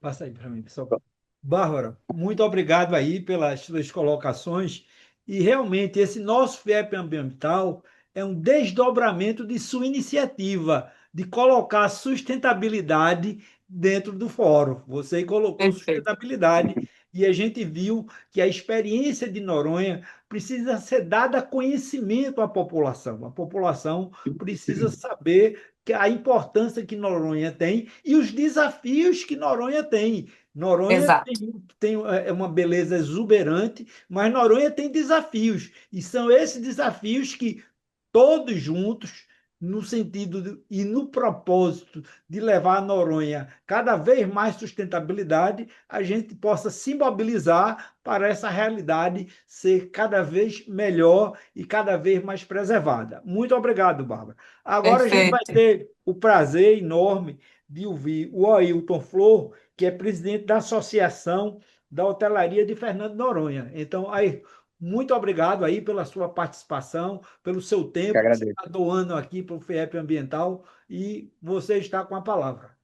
Passa aí para mim, pessoal. Bárbara, muito obrigado aí pelas suas colocações. E realmente, esse nosso FIEP ambiental é um desdobramento de sua iniciativa de colocar a sustentabilidade dentro do fórum. Você colocou Perfeito. sustentabilidade e a gente viu que a experiência de Noronha precisa ser dada a conhecimento à população. A população precisa saber que a importância que Noronha tem e os desafios que Noronha tem. Noronha Exato. tem uma beleza exuberante, mas Noronha tem desafios. E são esses desafios que todos juntos, no sentido e no propósito de levar a Noronha cada vez mais sustentabilidade, a gente possa se mobilizar para essa realidade ser cada vez melhor e cada vez mais preservada. Muito obrigado, Bárbara. Agora a gente vai Perfeito. ter o prazer enorme de ouvir o Ailton Flor, que é presidente da Associação da Hotelaria de Fernando Noronha. Então, aí, muito obrigado aí pela sua participação, pelo seu Que tempo que você agradeço. está doando aqui para o FIEP Ambiental e você está com a palavra.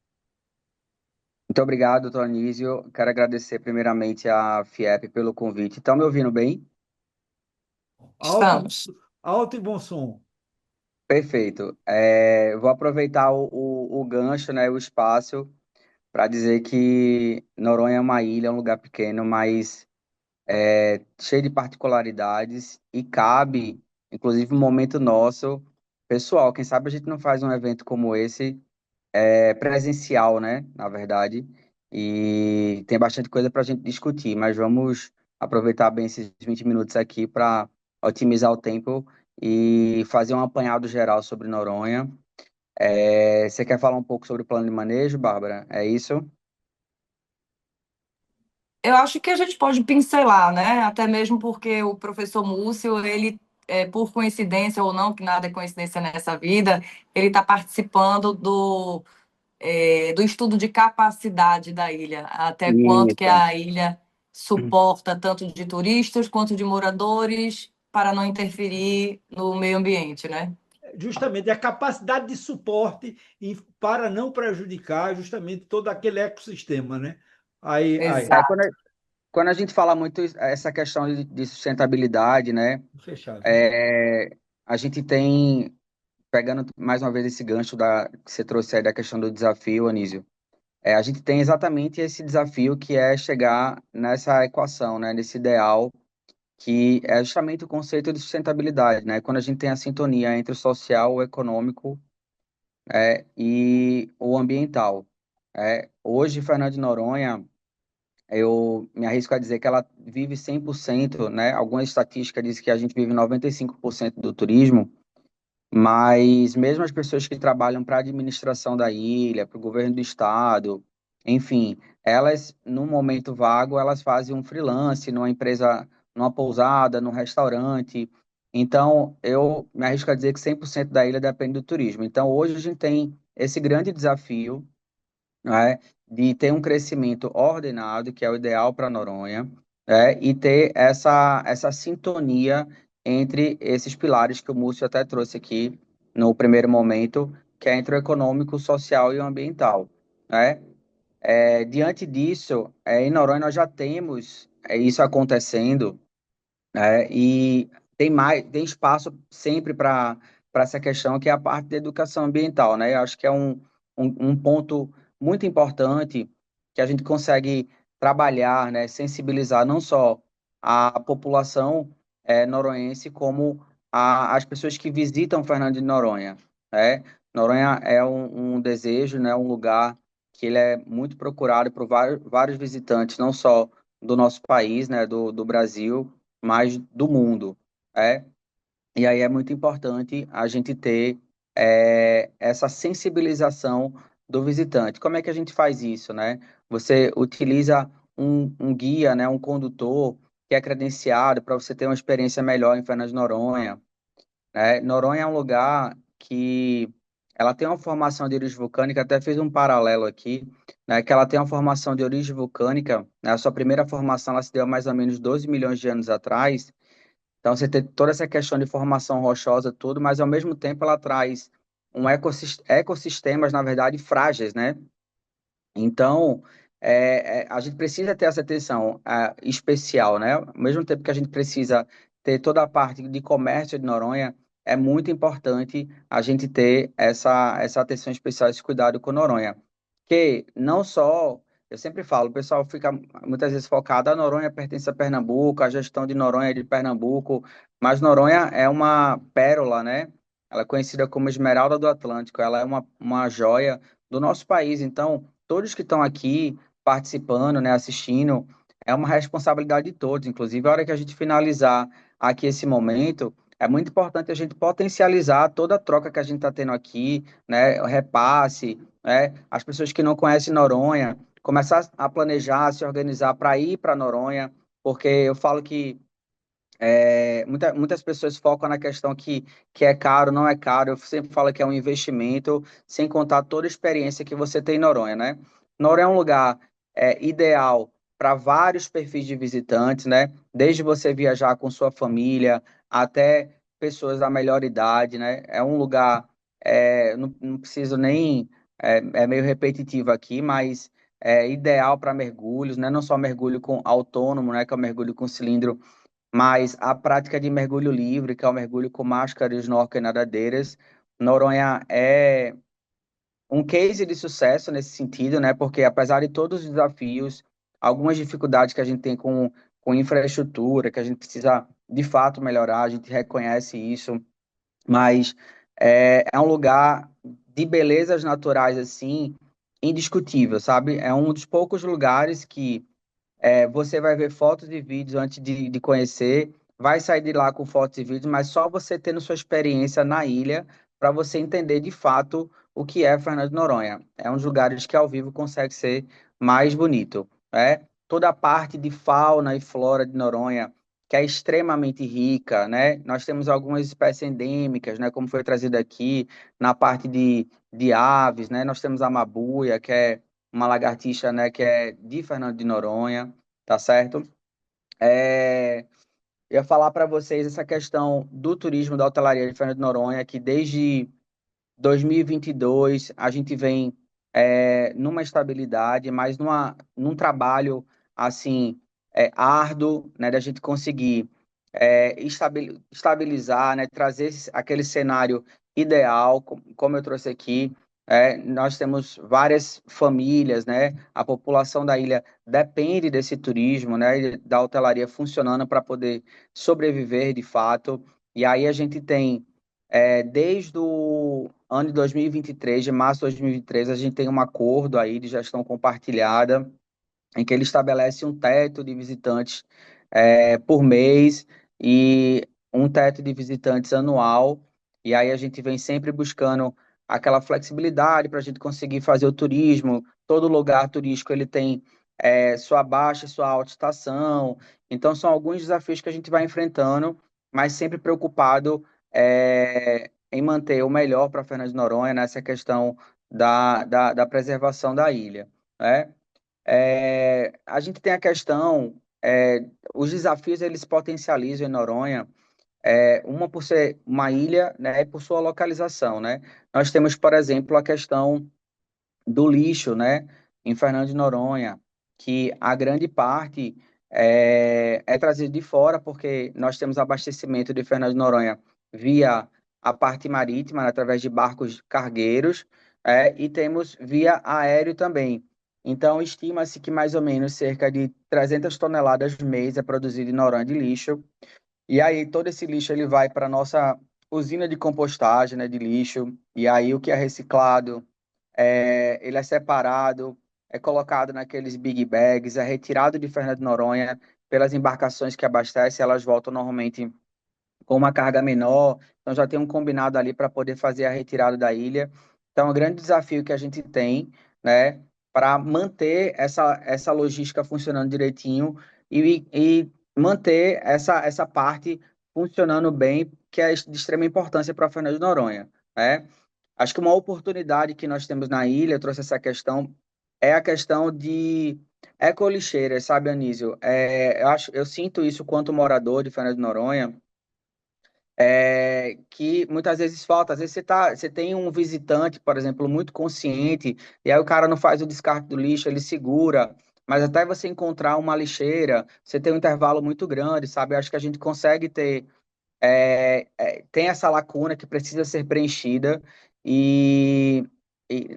Muito obrigado, doutor Anísio. Quero agradecer primeiramente à FIEP pelo convite. Estão me ouvindo bem? Alto, Estamos. alto e bom som. Perfeito. Vou aproveitar o gancho, né, o espaço, para dizer que Noronha é uma ilha, é um lugar pequeno, mas cheio de particularidades e cabe, inclusive, um momento nosso, pessoal. Quem sabe a gente não faz um evento como esse presencial, né? Na verdade. E tem bastante coisa para a gente discutir, mas vamos aproveitar bem esses 20 minutos aqui para otimizar o tempo e fazer um apanhado geral sobre Noronha. Você quer falar um pouco sobre o plano de manejo, Bárbara? É isso? Eu acho que a gente pode pincelar, né? Até mesmo porque o professor Múcio, ele, por coincidência ou não, que nada é coincidência nessa vida, ele está participando do estudo de capacidade da ilha, até quanto que Isso. a ilha suporta tanto de turistas quanto de moradores para não interferir no meio ambiente, né? Justamente a capacidade de suporte para não prejudicar justamente todo aquele ecossistema, né? Aí, É, Exato. quando a gente fala muito essa questão de sustentabilidade, né? fechado. A gente tem, pegando mais uma vez esse gancho que você trouxe aí da questão do desafio, Anísio, a gente tem exatamente esse desafio que é chegar nessa equação, né? Nesse ideal, que é justamente o conceito de sustentabilidade, né? Quando a gente tem a sintonia entre o social, o econômico, e o ambiental. Hoje, Fernando de Noronha, eu me arrisco a dizer que ela vive 100%, né? Algumas estatísticas dizem que a gente vive 95% do turismo, mas mesmo as pessoas que trabalham para a administração da ilha, para o governo do estado, enfim, elas, no momento vago, elas fazem um freelance numa empresa, numa pousada, num restaurante. Então, eu me arrisco a dizer que 100% da ilha depende do turismo. Então, hoje a gente tem esse grande desafio, né, de ter um crescimento ordenado, que é o ideal para Noronha, né, e ter essa sintonia entre esses pilares que o Múcio até trouxe aqui no primeiro momento, que é entre o econômico, o social e o ambiental, né? Diante disso, em Noronha nós já temos isso acontecendo, né? E tem espaço sempre para essa questão que é a parte da educação ambiental, né? Eu acho que é um ponto muito importante que a gente consegue trabalhar, né? Sensibilizar não só a população noronhense como as pessoas que visitam Fernando de Noronha, né? Noronha é um desejo, né? Um lugar que ele é muito procurado por vários visitantes, não só do nosso país, né? Do Brasil, mas do mundo, é? E aí é muito importante a gente ter essa sensibilização do visitante. Como é que a gente faz isso, né? Você utiliza um guia, né, um condutor que é credenciado para você ter uma experiência melhor em Fernando de Noronha, né? Noronha é um lugar que ela tem uma formação de origem vulcânica, até fiz um paralelo aqui, né, que ela tem uma formação de origem vulcânica, né, a sua primeira formação ela se deu há mais ou menos 12 milhões de anos atrás, então, você tem toda essa questão de formação rochosa, tudo, mas ao mesmo tempo ela traz ecossistemas, na verdade, frágeis, né? Então, a gente precisa ter essa atenção especial, né? Ao mesmo tempo que a gente precisa ter toda a parte de comércio de Noronha, é muito importante a gente ter essa atenção especial, esse cuidado com Noronha. Que não só, eu sempre falo, o pessoal fica muitas vezes focado, a Noronha pertence a Pernambuco, a gestão de Noronha é de Pernambuco, mas Noronha é uma pérola, né? Ela é conhecida como Esmeralda do Atlântico, ela é uma joia do nosso país, então todos que estão aqui participando, né, assistindo, é uma responsabilidade de todos. Inclusive, a hora que a gente finalizar aqui esse momento, é muito importante a gente potencializar toda a troca que a gente está tendo aqui, né, o repasse, né, as pessoas que não conhecem Noronha, começar a planejar, se organizar para ir para Noronha, porque eu falo que muitas pessoas focam na questão que é caro, não é caro. Eu sempre falo que é um investimento, sem contar toda a experiência que você tem em Noronha, né? Noronha é um lugar ideal para vários perfis de visitantes, né? Desde você viajar com sua família até pessoas da melhor idade, né? É um lugar, não preciso nem, é meio repetitivo aqui, mas é ideal para mergulhos, né? Não só mergulho com autônomo, né? Que é o mergulho com cilindro, mas a prática de mergulho livre, que é o mergulho com máscara, snorkel e nadadeiras, Noronha é um case de sucesso nesse sentido, né? Porque apesar de todos os desafios, algumas dificuldades que a gente tem com infraestrutura, que a gente precisa de fato melhorar, a gente reconhece isso, mas é um lugar de belezas naturais assim, indiscutível, sabe? É um dos poucos lugares que você vai ver fotos e vídeos antes de conhecer, vai sair de lá com fotos e vídeos, mas só você tendo sua experiência na ilha para você entender de fato o que é Fernando de Noronha. É um dos lugares que ao vivo consegue ser mais bonito, né? Toda a parte de fauna e flora de Noronha, que é extremamente rica, né? Nós temos algumas espécies endêmicas, né? Como foi trazido aqui, na parte de aves, né? Nós temos a mabuia, que é uma lagartixa, né, que é de Fernando de Noronha, tá certo? É, eu ia falar para vocês essa questão do turismo da hotelaria de Fernando de Noronha, que desde 2022 a gente vem numa estabilidade, mas num trabalho assim árduo, né, da gente conseguir estabilizar, né, trazer aquele cenário ideal, como eu trouxe aqui. Nós temos várias famílias, né? A população da ilha depende desse turismo, né? E da hotelaria funcionando para poder sobreviver de fato. E aí a gente tem desde o ano de 2023, de março de 2023, a gente tem um acordo aí de gestão compartilhada, em que ele estabelece um teto de visitantes por mês e um teto de visitantes anual. E aí a gente vem sempre buscando aquela flexibilidade para a gente conseguir fazer o turismo. Todo lugar turístico ele tem sua baixa e sua alta estação. Então são alguns desafios que a gente vai enfrentando, mas sempre preocupado em manter o melhor para Fernando de Noronha nessa questão da preservação da ilha, né? A gente tem a questão, os desafios eles potencializam em Noronha, uma por ser uma ilha, né, e por sua localização, né? Nós temos, por exemplo, a questão do lixo, né, em Fernando de Noronha, que a grande parte é trazida de fora, porque nós temos abastecimento de Fernando de Noronha via a parte marítima, né, através de barcos cargueiros, e temos via aéreo também. Então, estima-se que mais ou menos cerca de 300 toneladas mês é produzido em Noronha de lixo, e aí todo esse lixo ele vai para a nossa usina de compostagem, né, de lixo, e aí o que é reciclado, ele é separado, é colocado naqueles big bags, é retirado de Fernando de Noronha pelas embarcações que abastecem, elas voltam normalmente com uma carga menor, então já tem um combinado ali para poder fazer a retirada da ilha. Então, é um grande desafio que a gente tem, né, para manter essa logística funcionando direitinho e manter essa parte funcionando bem, que é de extrema importância para Fernando de Noronha, né? Acho que uma oportunidade que nós temos na ilha, eu trouxe essa questão, é a questão de ecolixeiras, sabe, Anísio? Eu sinto isso quanto morador de Fernando de Noronha, que muitas vezes falta. Às vezes você tem um visitante, por exemplo, muito consciente, e aí o cara não faz o descarte do lixo, ele segura. Mas até você encontrar uma lixeira, você tem um intervalo muito grande, sabe? Eu acho que a gente consegue tem essa lacuna que precisa ser preenchida e,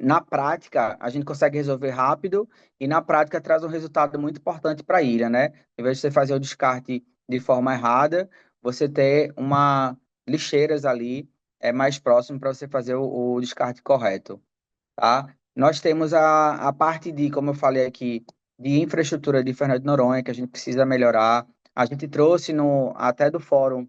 na prática a gente consegue resolver rápido e na prática traz um resultado muito importante para a ilha, né? Em vez de você fazer o descarte de forma errada, você ter uma lixeiras ali mais próximo para você fazer o descarte correto, tá? Nós temos a parte de, como eu falei aqui, de infraestrutura de Fernando de Noronha que a gente precisa melhorar. A gente trouxe até do fórum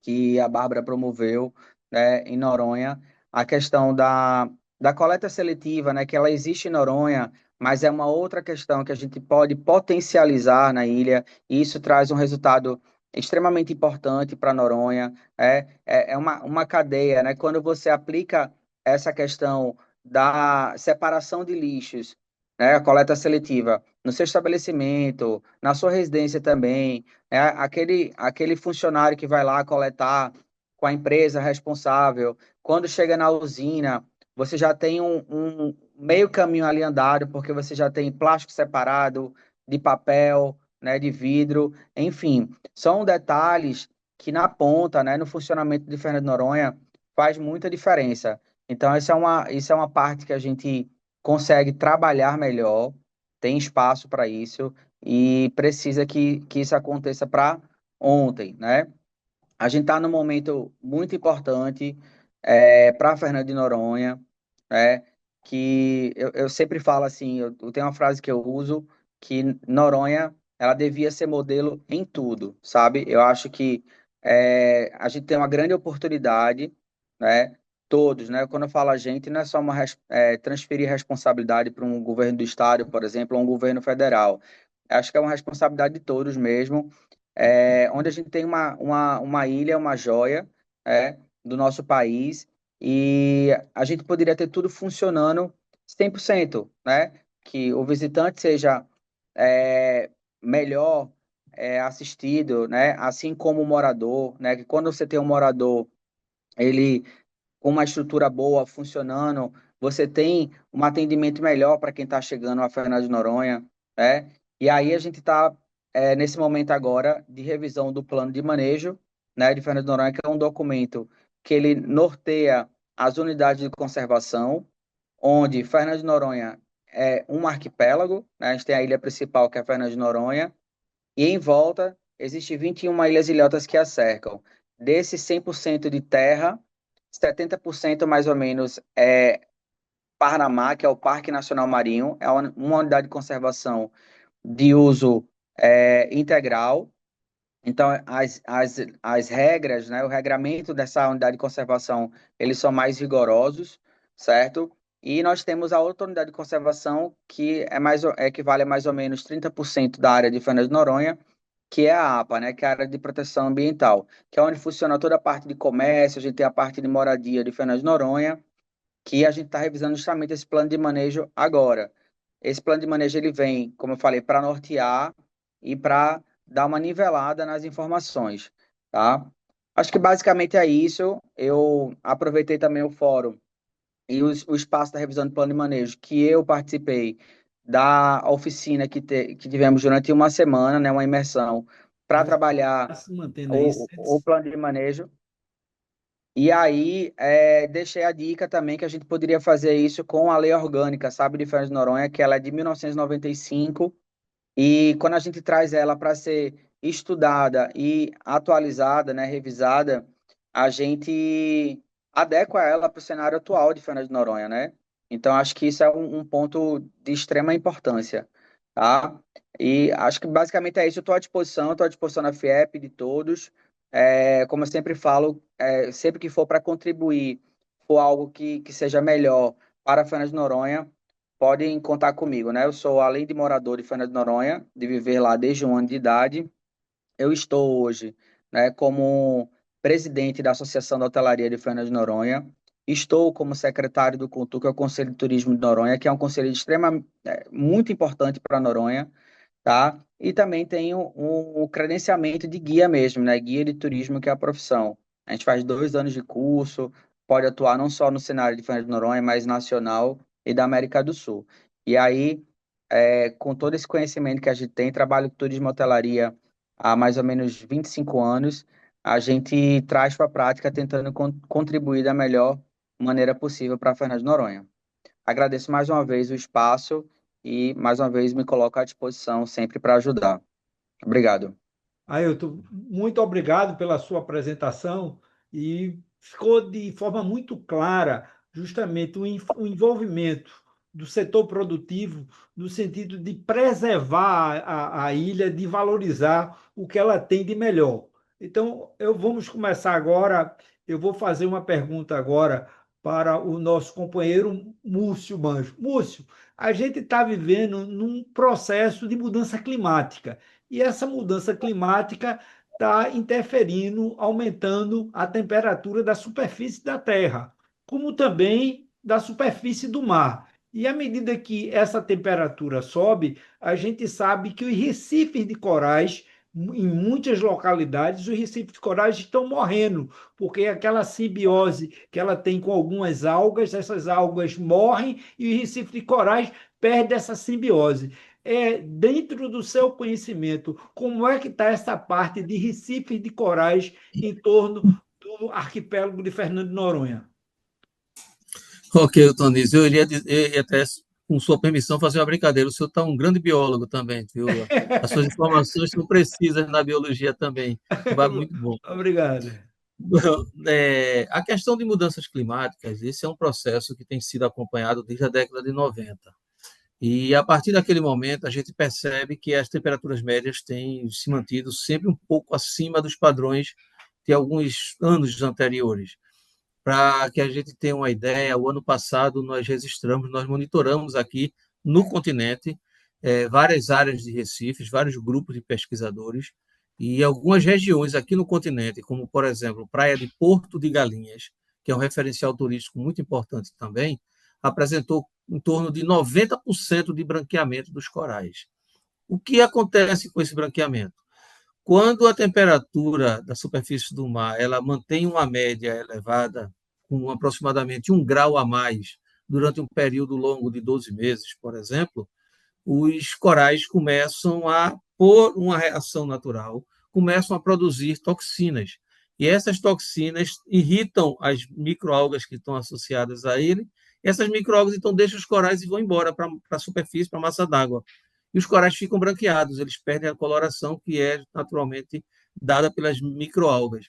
que a Bárbara promoveu, né, em Noronha, a questão da coleta seletiva, né, que ela existe em Noronha, mas é uma outra questão que a gente pode potencializar na ilha, e isso traz um resultado extremamente importante para Noronha. É uma cadeia, né? Quando você aplica essa questão da separação de lixos, né, a coleta seletiva, no seu estabelecimento, na sua residência também, aquele funcionário que vai lá coletar com a empresa responsável. Quando chega na usina, você já tem um meio caminho ali andado, porque você já tem plástico separado, de papel, né, de vidro, enfim, são detalhes que na ponta, né, no funcionamento de Fernando de Noronha, faz muita diferença. Então, isso é uma parte que a gente consegue trabalhar melhor, tem espaço para isso, e precisa que isso aconteça para ontem, né? A gente está num momento muito importante para Fernando de Noronha, né? Que eu sempre falo assim, eu tenho uma frase que eu uso, que Noronha, ela devia ser modelo em tudo, sabe? Eu acho que a gente tem uma grande oportunidade, né? Todos, né? Quando eu falo a gente, não é só transferir responsabilidade para um governo do estado, por exemplo, ou um governo federal. Acho que é uma responsabilidade de todos mesmo, onde a gente tem uma ilha, uma joia, do nosso país, e a gente poderia ter tudo funcionando 100%, né? Que o visitante seja é, melhor assistido, né? Assim como o morador, né? Que quando você tem um morador, ele com uma estrutura boa, funcionando, você tem um atendimento melhor para quem está chegando a Fernando de Noronha, né? E aí a gente está nesse momento agora de revisão do plano de manejo, né, de Fernando de Noronha, que é um documento que ele norteia as unidades de conservação, onde Fernando de Noronha é um arquipélago, né? A gente tem a ilha principal, que é Fernando de Noronha, e em volta existem 21 ilhas e ilhotas que a cercam. Desses 100% de terra, 70% mais ou menos é Parnamá, que é o Parque Nacional Marinho, é uma unidade de conservação de uso integral. Então, as regras, né, o regramento dessa unidade de conservação, eles são mais rigorosos, certo? E nós temos a outra unidade de conservação que equivale a mais ou menos 30% da área de Fernando de Noronha, que é a APA, né, que é a área de proteção ambiental, que é onde funciona toda a parte de comércio, a gente tem a parte de moradia de Fernando de Noronha, que a gente está revisando justamente esse plano de manejo agora. Esse plano de manejo ele vem, como eu falei, para nortear e para dar uma nivelada nas informações, tá? Acho que basicamente é isso. Eu aproveitei também o fórum e o espaço da revisão do plano de manejo, que eu participei da oficina que tivemos durante uma semana, né, uma imersão, para trabalhar Está se mantendo aí. o plano de manejo. E aí, deixei a dica também que a gente poderia fazer isso com a lei orgânica, sabe, de Fernando de Noronha, que ela é de 1995, e quando a gente traz ela para ser estudada e atualizada, né, revisada, a gente adequa ela para o cenário atual de Fernando de Noronha, né? Então, acho que isso é um ponto de extrema importância, tá? E acho que basicamente é isso. Eu estou à disposição da FIEP, de todos. Como eu sempre falo, sempre que for para contribuir, for algo que seja melhor para Fernando de Noronha, podem contar comigo, né? Eu sou, além de morador de Fernando de Noronha, de viver lá desde 1 ano de idade, eu estou hoje, né, como presidente da Associação da Hotelaria de Fernando de Noronha. Estou como secretário do CONTUR, que é o Conselho de Turismo de Noronha, que é um conselho muito importante para Noronha, tá? E também tenho um credenciamento de guia mesmo, né? Guia de turismo, que é a profissão. A gente faz 2 anos de curso, pode atuar não só no cenário de Fernando de Noronha, mas nacional e da América do Sul. E aí, com todo esse conhecimento que a gente tem, trabalho com turismo e hotelaria há mais ou menos 25 anos, a gente traz para a prática tentando contribuir da melhor maneira possível para Fernando de Noronha. Agradeço mais uma vez o espaço e mais uma vez me coloco à disposição sempre para ajudar. Obrigado. Ailton, muito obrigado pela sua apresentação e ficou de forma muito clara justamente o envolvimento do setor produtivo no sentido de preservar a ilha, de valorizar o que ela tem de melhor. Então, vamos começar agora. Eu vou fazer uma pergunta agora para o nosso companheiro Múcio Manjo. Múcio, a gente está vivendo num processo de mudança climática. E essa mudança climática está interferindo, aumentando a temperatura da superfície da Terra, como também da superfície do mar. E à medida que essa temperatura sobe, a gente sabe que os recifes de corais, em muitas localidades, os recifes de corais estão morrendo, porque aquela simbiose que ela tem com algumas algas, essas algas morrem e os recifes de corais perdem essa simbiose. Dentro do seu conhecimento, como é que está essa parte de recifes de corais em torno do arquipélago de Fernando de Noronha? Ok, Tonis, eu iria até, com sua permissão, fazer uma brincadeira. O senhor está um grande biólogo também, viu? As suas informações são precisas na biologia também. Vai muito bom. Obrigado. A questão de mudanças climáticas, esse é um processo que tem sido acompanhado desde a década de 90. E a partir daquele momento, a gente percebe que as temperaturas médias têm se mantido sempre um pouco acima dos padrões de alguns anos anteriores. Para que a gente tenha uma ideia, o ano passado nós monitoramos aqui no continente várias áreas de recifes, vários grupos de pesquisadores e algumas regiões aqui no continente, como por exemplo, Praia de Porto de Galinhas, que é um referencial turístico muito importante também, apresentou em torno de 90% de branqueamento dos corais. O que acontece com esse branqueamento? Quando a temperatura da superfície do mar ela mantém uma média elevada, com aproximadamente 1 grau a mais, durante um período longo de 12 meses, por exemplo, os corais começam a, por uma reação natural, começam a produzir toxinas. E essas toxinas irritam as microalgas que estão associadas a ele. Essas microalgas, então, deixam os corais e vão embora para a superfície, para a massa d'água. E os corais ficam branqueados, eles perdem a coloração que é naturalmente dada pelas microalgas.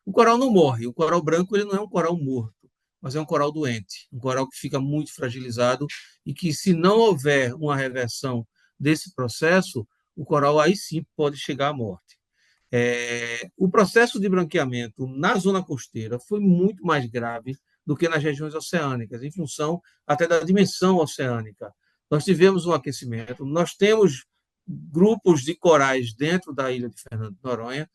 O coral não morre. O coral branco ele não é um coral morto, mas é um coral doente, um coral que fica muito fragilizado e que, se não houver uma reversão desse processo, o coral aí sim pode chegar à morte. O processo de branqueamento na zona costeira foi muito mais grave do que nas regiões oceânicas, em função até da dimensão oceânica. Nós tivemos um aquecimento, nós temos grupos de corais dentro da ilha de Fernando de Noronha,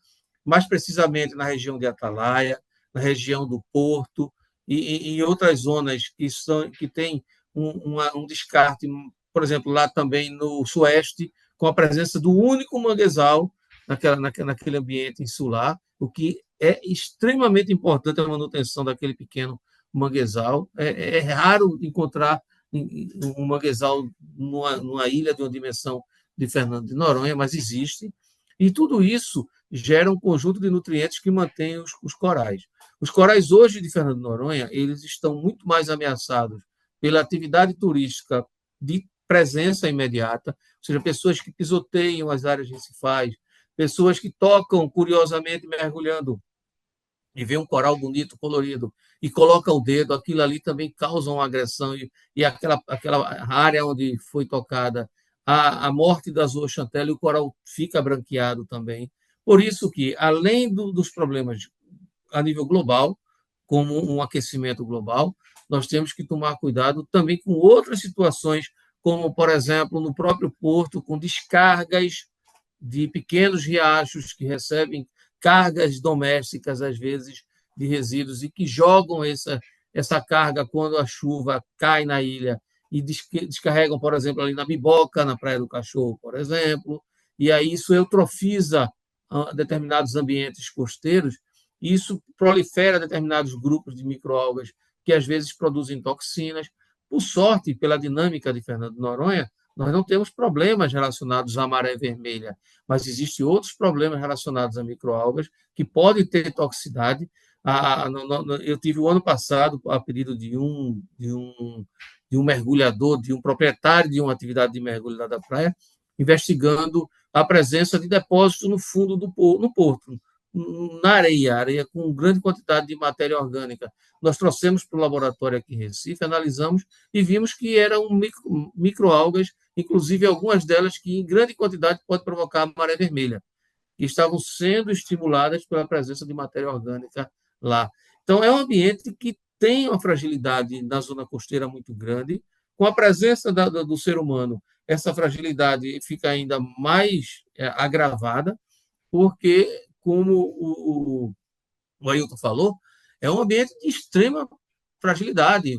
mais precisamente na região de Atalaia, na região do Porto e em outras zonas que têm um descarte, por exemplo, lá também no Sueste, com a presença do único manguezal naquele ambiente insular, o que é extremamente importante a manutenção daquele pequeno manguezal. É raro encontrar um manguezal numa ilha de uma dimensão de Fernando de Noronha, mas existe. E tudo isso gera um conjunto de nutrientes que mantém os corais. Os corais hoje de Fernando de Noronha, eles estão muito mais ameaçados pela atividade turística de presença imediata, ou seja, pessoas que pisoteiam as áreas recifais, pessoas que tocam curiosamente mergulhando e vê um coral bonito, colorido, e coloca o dedo, aquilo ali também causa uma agressão, e aquela área onde foi tocada a morte da zooxantela, e o coral fica branqueado também. Por isso que, além dos problemas a nível global, como um aquecimento global, nós temos que tomar cuidado também com outras situações, como, por exemplo, no próprio porto, com descargas de pequenos riachos que recebem cargas domésticas, às vezes, de resíduos, e que jogam essa carga quando a chuva cai na ilha e descarregam, por exemplo, ali na Biboca, na Praia do Cachorro, por exemplo, e aí isso eutrofiza determinados ambientes costeiros, e isso prolifera determinados grupos de microalgas que, às vezes, produzem toxinas. Por sorte, pela dinâmica de Fernando de Noronha, nós não temos problemas relacionados à maré vermelha, mas existem outros problemas relacionados a microalgas que podem ter toxicidade. Eu tive o ano passado, a pedido de um mergulhador, de um proprietário de uma atividade de mergulho lá da praia, investigando a presença de depósitos no fundo no porto, na areia com grande quantidade de matéria orgânica. Nós trouxemos para o laboratório aqui em Recife, analisamos e vimos que eram microalgas, inclusive algumas delas que em grande quantidade pode provocar a maré vermelha, que estavam sendo estimuladas pela presença de matéria orgânica lá. Então, é um ambiente que tem uma fragilidade na zona costeira muito grande. Com a presença do ser humano, essa fragilidade fica ainda mais agravada, porque, como o Ailton falou, é um ambiente de extrema fragilidade.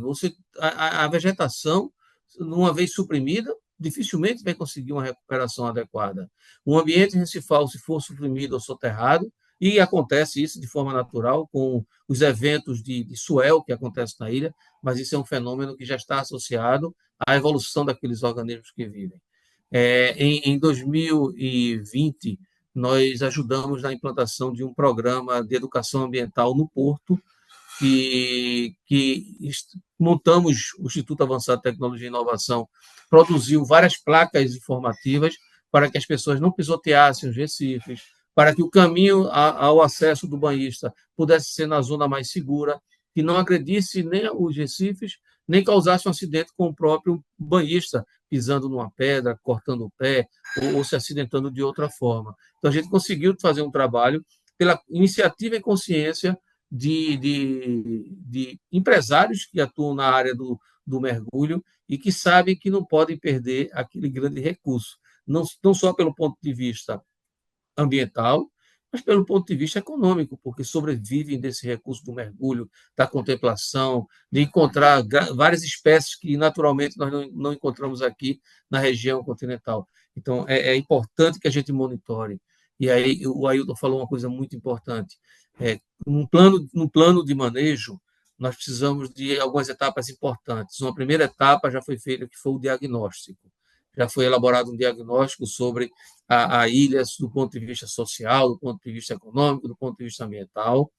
A vegetação, uma vez suprimida, dificilmente vai conseguir uma recuperação adequada. Um ambiente recifal, se for suprimido ou soterrado, e acontece isso de forma natural com os eventos de swell que acontecem na ilha, mas isso é um fenômeno que já está associado à evolução daqueles organismos que vivem. Em 2020, nós ajudamos na implantação de um programa de educação ambiental no Porto, que montamos o Instituto Avançado de Tecnologia e Inovação, produziu várias placas informativas para que as pessoas não pisoteassem os recifes, para que o caminho ao acesso do banhista pudesse ser na zona mais segura, que não agredisse nem os recifes, nem causasse um acidente com o próprio banhista, pisando numa pedra, cortando o pé, ou se acidentando de outra forma. Então, a gente conseguiu fazer um trabalho pela iniciativa e consciência de empresários que atuam na área do mergulho e que sabem que não podem perder aquele grande recurso, não só pelo ponto de vista ambiental, mas pelo ponto de vista econômico, porque sobrevivem desse recurso do mergulho, da contemplação, de encontrar várias espécies que naturalmente nós não encontramos aqui na região continental. Então, é importante que a gente monitore. E aí o Ailton falou uma coisa muito importante. Num plano de manejo, nós precisamos de algumas etapas importantes. Uma primeira etapa já foi feita, que foi o diagnóstico. Já foi elaborado um diagnóstico sobre a ilha do ponto de vista social, do ponto de vista econômico, do ponto de vista ambiental.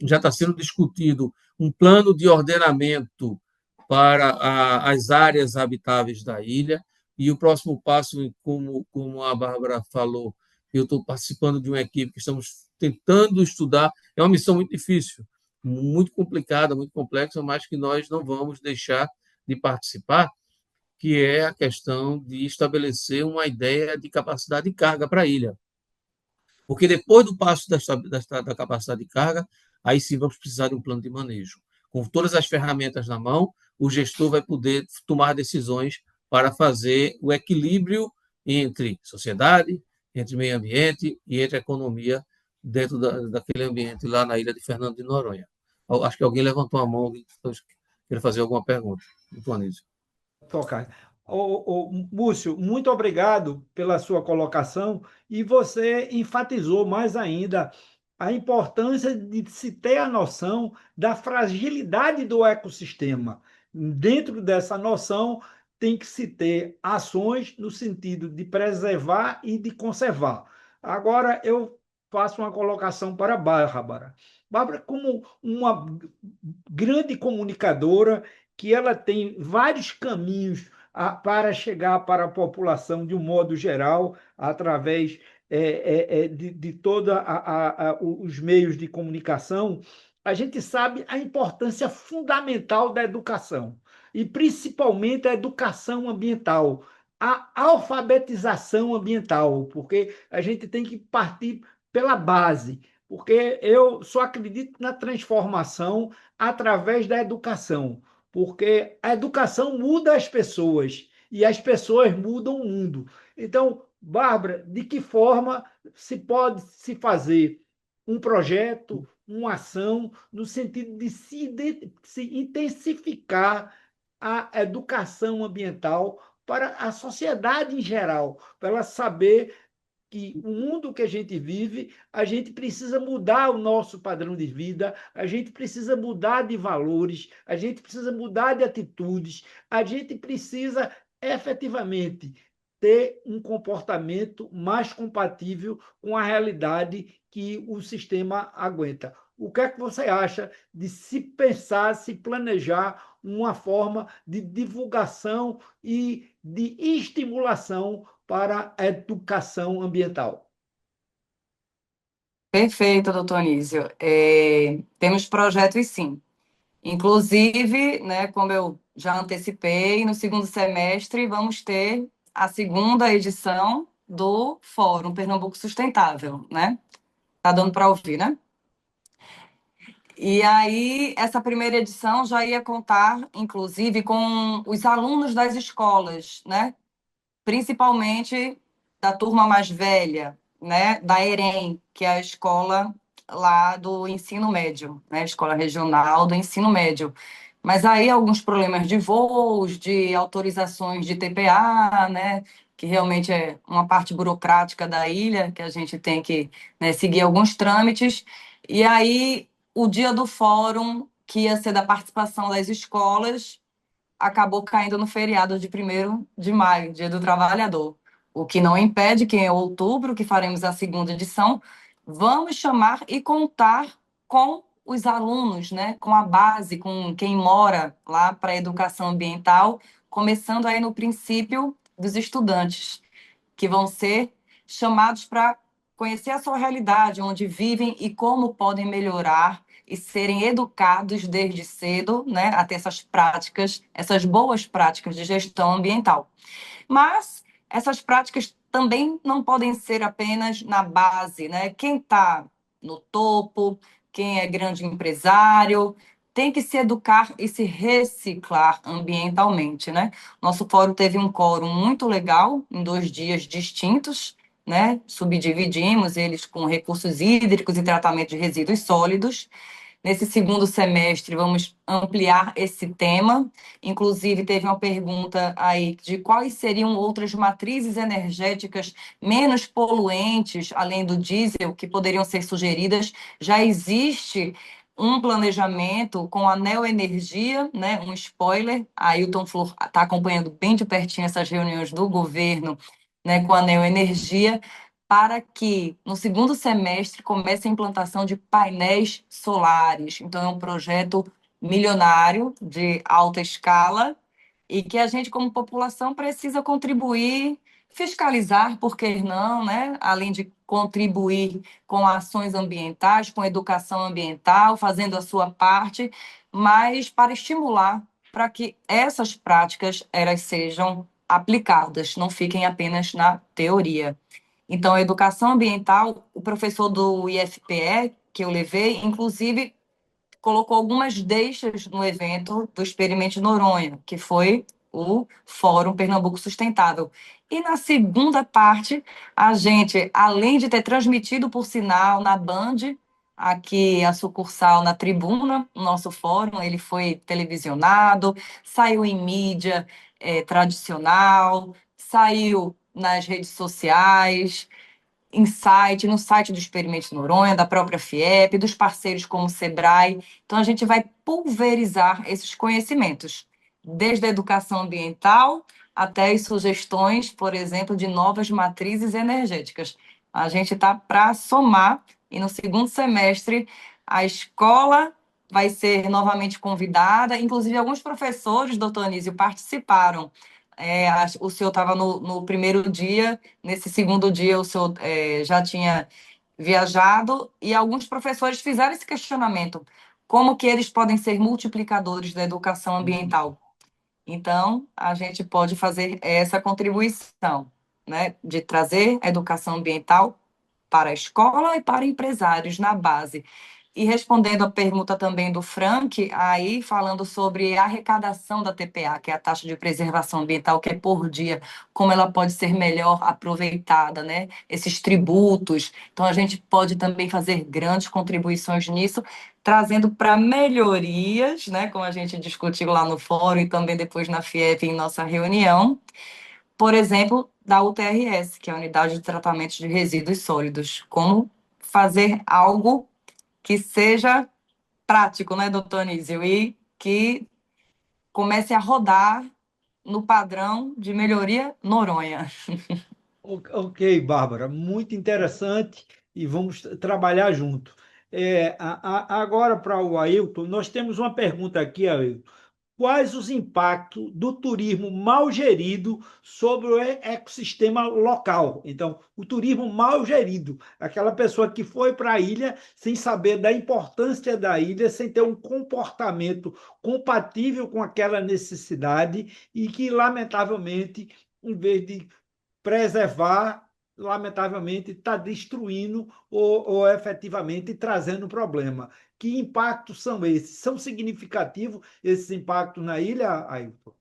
Já está sendo discutido um plano de ordenamento para as áreas habitáveis da ilha, e o próximo passo, como a Bárbara falou, eu estou participando de uma equipe que estamos tentando estudar. É uma missão muito difícil, muito complicada, muito complexa, mas que nós não vamos deixar de participar, que é a questão de estabelecer uma ideia de capacidade de carga para a ilha. Porque depois do passo da capacidade de carga, aí sim vamos precisar de um plano de manejo. Com todas as ferramentas na mão, o gestor vai poder tomar decisões para fazer o equilíbrio entre sociedade, entre meio ambiente e entre economia dentro daquele ambiente lá na ilha de Fernando de Noronha. Acho que alguém levantou a mão e queria fazer alguma pergunta. Anísio. Tocar. Múcio, muito obrigado pela sua colocação e você enfatizou mais ainda a importância de se ter a noção da fragilidade do ecossistema. Dentro dessa noção, tem que se ter ações no sentido de preservar e de conservar. Agora, eu faço uma colocação para a Bárbara. Bárbara, como uma grande comunicadora, que ela tem vários caminhos para chegar para a população de um modo geral, através de todos os meios de comunicação, a gente sabe a importância fundamental da educação, e principalmente a educação ambiental, a alfabetização ambiental, porque a gente tem que partir pela base, porque eu só acredito na transformação através da educação, porque a educação muda as pessoas e as pessoas mudam o mundo. Então, Bárbara, de que forma se pode se fazer um projeto, uma ação, no sentido de se intensificar a educação ambiental para a sociedade em geral, para ela saber que o mundo que a gente vive, a gente precisa mudar o nosso padrão de vida, a gente precisa mudar de valores, a gente precisa mudar de atitudes, a gente precisa efetivamente ter um comportamento mais compatível com a realidade que o sistema aguenta. O que é que você acha de se pensar, se planejar uma forma de divulgação e de estimulação para a educação ambiental? Perfeito, doutor Anísio. Temos projetos, sim. Inclusive, né, como eu já antecipei, no segundo semestre vamos ter a segunda edição do Fórum Pernambuco Sustentável, né? Tá dando para ouvir, né? E aí, essa primeira edição já ia contar, inclusive, com os alunos das escolas, né? Principalmente da turma mais velha, né? Da EREM, que é a escola lá do ensino médio, né? Escola Regional do Ensino Médio. Mas aí alguns problemas de voos, de autorizações de TPA, né? Que realmente é uma parte burocrática da ilha, que a gente tem que, né, seguir alguns trâmites. E aí o dia do fórum, que ia ser da participação das escolas, acabou caindo no feriado de 1º de maio, Dia do Trabalhador. O que não impede que em outubro, que faremos a segunda edição, vamos chamar e contar com os alunos, né, com a base, com quem mora lá para a educação ambiental, começando aí no princípio dos estudantes, que vão ser chamados para conhecer a sua realidade, onde vivem e como podem melhorar e serem educados desde cedo, né, a ter essas práticas, essas boas práticas de gestão ambiental. Mas essas práticas também não podem ser apenas na base, né? Quem está no topo, quem é grande empresário, tem que se educar e se reciclar ambientalmente, né? Nosso fórum teve um quórum muito legal, em 2 dias distintos, né? Subdividimos eles com recursos hídricos e tratamento de resíduos sólidos. Nesse segundo semestre, vamos ampliar esse tema. Inclusive, teve uma pergunta aí de quais seriam outras matrizes energéticas menos poluentes, além do diesel, que poderiam ser sugeridas. Já existe um planejamento com a Neoenergia, né, um spoiler. A Ailton Flor está acompanhando bem de pertinho essas reuniões do governo, né, com a Neoenergia, para que no segundo semestre comece a implantação de painéis solares. Então, é um projeto milionário, de alta escala, e que a gente, como população, precisa contribuir, fiscalizar, por que não, né? Além de contribuir com ações ambientais, com educação ambiental, fazendo a sua parte, mas para estimular para que essas práticas elas sejam aplicadas, não fiquem apenas na teoria. Então, a educação ambiental, o professor do IFPE que eu levei, inclusive colocou algumas deixas no evento do Experimente Noronha, que foi o Fórum Pernambuco Sustentável. E na segunda parte, a gente, além de ter transmitido por sinal na Band, aqui a sucursal na Tribuna, o nosso fórum, ele foi televisionado, saiu em mídia tradicional, saiu nas redes sociais, no site do Experimente Noronha, da própria FIEP, dos parceiros como o Sebrae. Então, a gente vai pulverizar esses conhecimentos, desde a educação ambiental até as sugestões, por exemplo, de novas matrizes energéticas. A gente está para somar, e no segundo semestre, a escola vai ser novamente convidada, inclusive alguns professores, doutor Anísio, participaram. O senhor estava no primeiro dia, nesse segundo dia o senhor já tinha viajado, e alguns professores fizeram esse questionamento, como que eles podem ser multiplicadores da educação ambiental. Então, a gente pode fazer essa contribuição, né, de trazer a educação ambiental para a escola e para empresários na base. E respondendo a pergunta também do Frank, aí falando sobre a arrecadação da TPA, que é a taxa de preservação ambiental, que é por dia, como ela pode ser melhor aproveitada, né? Esses tributos. Então, a gente pode também fazer grandes contribuições nisso, trazendo para melhorias, né? Como a gente discutiu lá no fórum e também depois na FIEP em nossa reunião, por exemplo, da UTRS, que é a Unidade de Tratamento de Resíduos Sólidos. Como fazer algo que seja prático, né, doutor Anísio? E que comece a rodar no padrão de melhoria Noronha. Ok, Bárbara, muito interessante e vamos trabalhar junto. Agora, para o Ailton, nós temos uma pergunta aqui, Ailton. Quais os impactos do turismo mal gerido sobre o ecossistema local? Então, o turismo mal gerido, aquela pessoa que foi para a ilha sem saber da importância da ilha, sem ter um comportamento compatível com aquela necessidade e que, lamentavelmente, em vez de preservar, lamentavelmente, está destruindo ou efetivamente trazendo problema. Que impactos são esses? São significativos esses impactos na ilha, Ailton?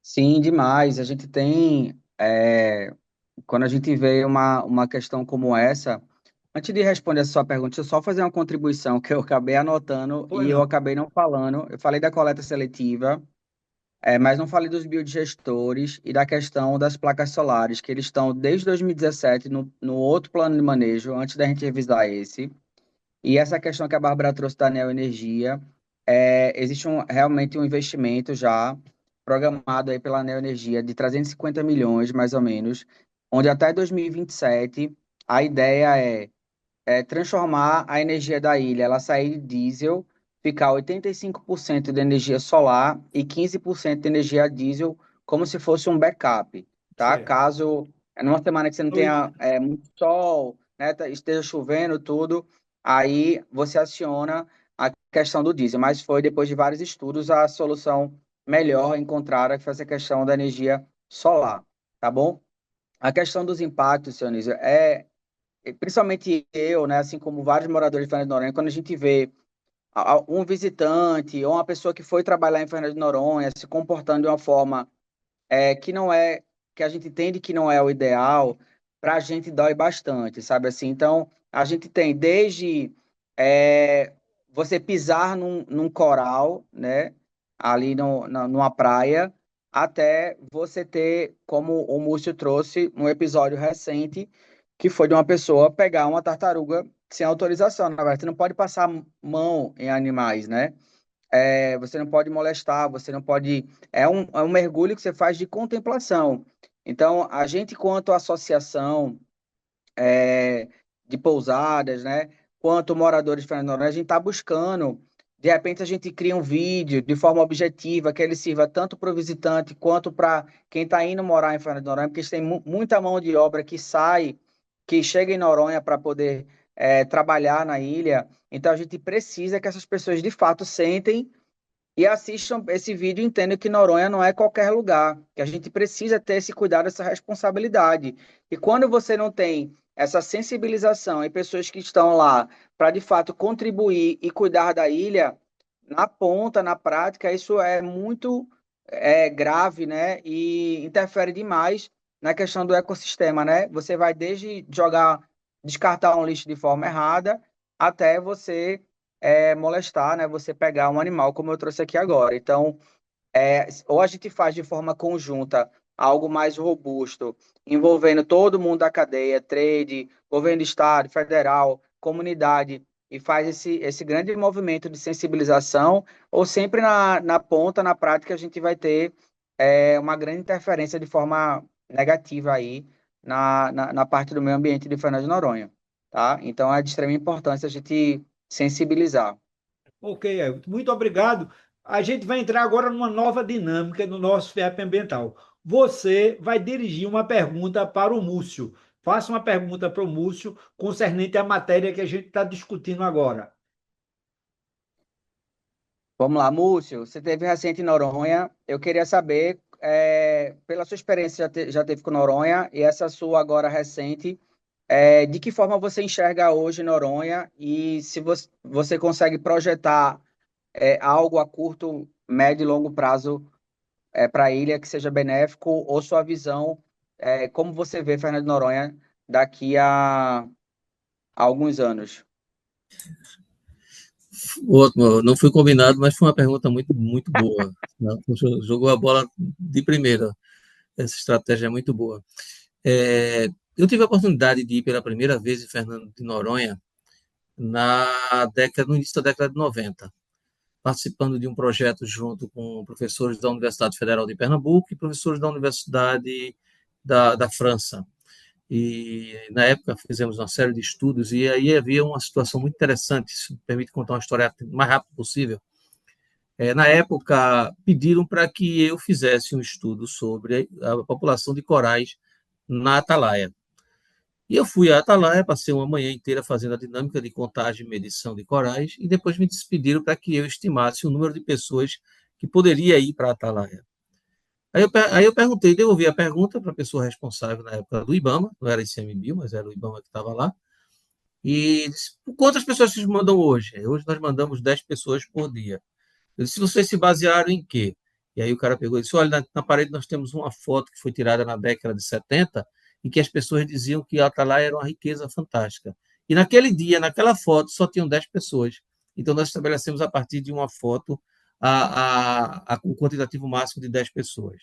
Sim, demais. A gente tem, quando a gente vê uma questão como essa, antes de responder a sua pergunta, deixa eu só fazer uma contribuição que eu acabei anotando Pois e eu não. acabei não falando. Eu falei da coleta seletiva, mas não falei dos biodigestores e da questão das placas solares, que eles estão desde 2017 no outro plano de manejo, antes da gente revisar esse. E essa questão que a Bárbara trouxe da Neoenergia, existe realmente um investimento já programado aí pela Neoenergia de 350 milhões, mais ou menos, onde até 2027 a ideia é transformar a energia da ilha, ela sair de diesel, ficar 85% de energia solar e 15% de energia diesel, como se fosse um backup, tá? Certo. Caso numa semana que você não tenha muito sol, né, esteja chovendo tudo, aí você aciona a questão do diesel. Mas foi depois de vários estudos a solução melhor encontrada, que foi essa questão da energia solar, tá bom? A questão dos impactos, senhor Nísio, principalmente eu, né, assim como vários moradores de Fernando de Noronha, quando a gente vê um visitante ou uma pessoa que foi trabalhar em Fernando de Noronha se comportando de uma forma que não é, que a gente entende que não é o ideal, para a gente dói bastante, sabe assim? Então, a gente tem desde é, você pisar num coral, né, ali numa praia, até você ter, como o Múcio trouxe, um episódio recente, que foi de uma pessoa pegar uma tartaruga sem autorização. Na verdade, você não pode passar mão em animais, né? Você não pode molestar, você não pode. É um mergulho que você faz de contemplação. Então, a gente, quanto associação de pousadas, né, quanto moradores de Fernando de Noronha, a gente está buscando. De repente, a gente cria um vídeo de forma objetiva, que ele sirva tanto para o visitante quanto para quem está indo morar em Fernando de Noronha, porque tem muita mão de obra que sai que chega em Noronha para poder trabalhar na ilha. Então, a gente precisa que essas pessoas, de fato, sentem e assistam esse vídeo e entendam que Noronha não é qualquer lugar, que a gente precisa ter esse cuidado, essa responsabilidade. E quando você não tem essa sensibilização e pessoas que estão lá para, de fato, contribuir e cuidar da ilha, na ponta, na prática, isso é muito grave, né? E interfere demais na questão do ecossistema, né? Você vai desde descartar um lixo de forma errada, até você molestar, né? Você pegar um animal, como eu trouxe aqui agora. Então, ou a gente faz de forma conjunta algo mais robusto, envolvendo todo mundo da cadeia, trade, governo do estado, federal, comunidade, e faz esse grande movimento de sensibilização, ou sempre na ponta, na prática, a gente vai ter uma grande interferência de forma negativa aí na parte do meio ambiente de Fernando de Noronha, tá? Então, é de extrema importância a gente sensibilizar. Ok, Ailton, muito obrigado. A gente vai entrar agora numa nova dinâmica no nosso FIEP Ambiental. Você vai dirigir uma pergunta para o Múcio. Faça uma pergunta para o Múcio concernente à matéria que a gente está discutindo agora. Vamos lá, Múcio, você teve recente em Noronha. Eu queria saber, pela sua experiência já teve com Noronha e essa sua agora recente, de que forma você enxerga hoje Noronha e se você consegue projetar algo a curto, médio e longo prazo para a ilha que seja benéfico ou sua visão, como você vê Fernando de Noronha daqui a alguns anos? Ótimo, não foi combinado, mas foi uma pergunta muito, muito boa, né? Jogou a bola de primeira. Essa estratégia é muito boa. Eu tive a oportunidade de ir pela primeira vez em Fernando de Noronha no início da década de 90, participando de um projeto junto com professores da Universidade Federal de Pernambuco e professores da Universidade da França. E na época fizemos uma série de estudos e aí havia uma situação muito interessante, se me permite contar uma história o mais rápido possível. Na época, pediram para que eu fizesse um estudo sobre a população de corais na Atalaia. E eu fui à Atalaia, passei uma manhã inteira fazendo a dinâmica de contagem e medição de corais, e depois me despediram para que eu estimasse o número de pessoas que poderia ir para a Atalaia. Aí eu perguntei, devolvi a pergunta para a pessoa responsável na época do IBAMA, não era ICMBio, mas era o IBAMA que estava lá, e disse, quantas pessoas vocês mandam hoje? Hoje nós mandamos 10 pessoas por dia. Eu disse, vocês se basearam em quê? E aí o cara pegou e disse, olha, na parede nós temos uma foto que foi tirada na década de 70 em que as pessoas diziam que a Atalaia era uma riqueza fantástica. E naquele dia, naquela foto, só tinham 10 pessoas. Então nós estabelecemos a partir de uma foto o quantitativo máximo de 10 pessoas.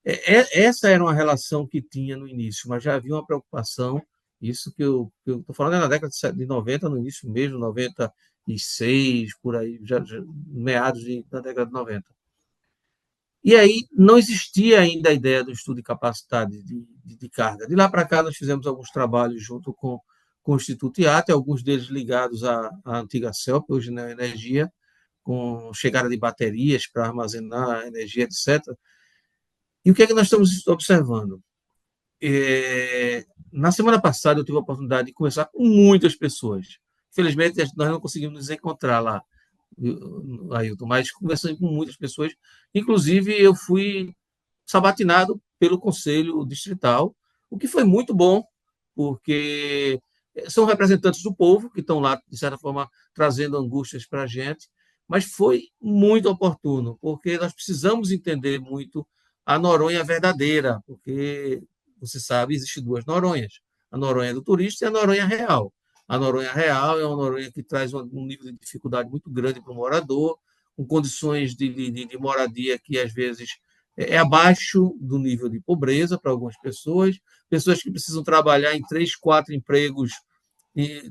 Essa era uma relação que tinha no início, mas já havia uma preocupação, isso que eu estou falando na década de 90, no início mesmo, 96, por aí, meados da década de 90. E aí não existia ainda a ideia do estudo de capacidade de carga. De lá para cá, nós fizemos alguns trabalhos junto com o Instituto IATA, alguns deles ligados à antiga CELP, hoje na Energia, com chegada de baterias para armazenar energia, etc. E o que é que nós estamos observando? Na semana passada, eu tive a oportunidade de conversar com muitas pessoas. Infelizmente, nós não conseguimos nos encontrar lá, Ailton, mas conversando com muitas pessoas. Inclusive, eu fui sabatinado pelo Conselho Distrital, o que foi muito bom, porque são representantes do povo que estão lá, de certa forma, trazendo angústias para a gente, mas foi muito oportuno, porque nós precisamos entender muito a Noronha verdadeira, porque, você sabe, existem duas Noronhas, a Noronha do turista e a Noronha real. A Noronha real é uma Noronha que traz um nível de dificuldade muito grande para o morador, com condições de moradia que, às vezes, abaixo do nível de pobreza para algumas pessoas, pessoas que precisam trabalhar em 3, 4 empregos,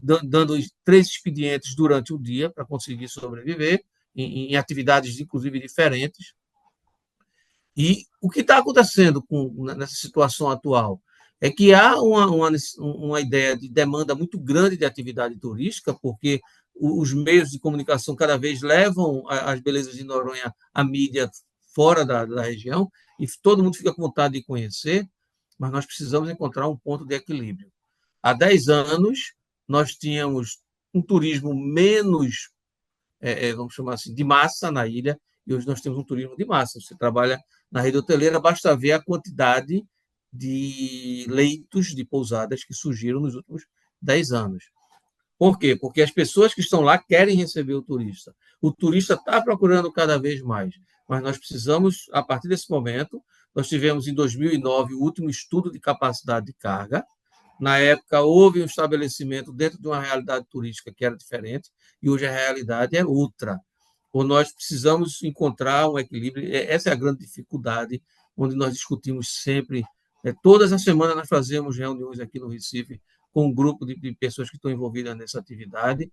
dando 3 expedientes durante o dia para conseguir sobreviver, em atividades, inclusive, diferentes. E o que está acontecendo nessa situação atual é que há uma ideia de demanda muito grande de atividade turística, porque os meios de comunicação cada vez levam as belezas de Noronha à mídia fora da região, e todo mundo fica com vontade de conhecer, mas nós precisamos encontrar um ponto de equilíbrio. Há 10 anos, nós tínhamos um turismo menos, vamos chamar assim, de massa na ilha, e hoje nós temos um turismo de massa. Você trabalha na rede hoteleira, basta ver a quantidade de leitos de pousadas que surgiram nos últimos 10 anos. Por quê? Porque as pessoas que estão lá querem receber o turista. O turista está procurando cada vez mais, mas nós precisamos, a partir desse momento, nós tivemos em 2009 o último estudo de capacidade de carga. Na época, houve um estabelecimento dentro de uma realidade turística que era diferente, e hoje a realidade é outra. Ou nós precisamos encontrar um equilíbrio, essa é a grande dificuldade, onde nós discutimos sempre. Todas as semanas nós fazemos reuniões aqui no Recife com um grupo de pessoas que estão envolvidas nessa atividade,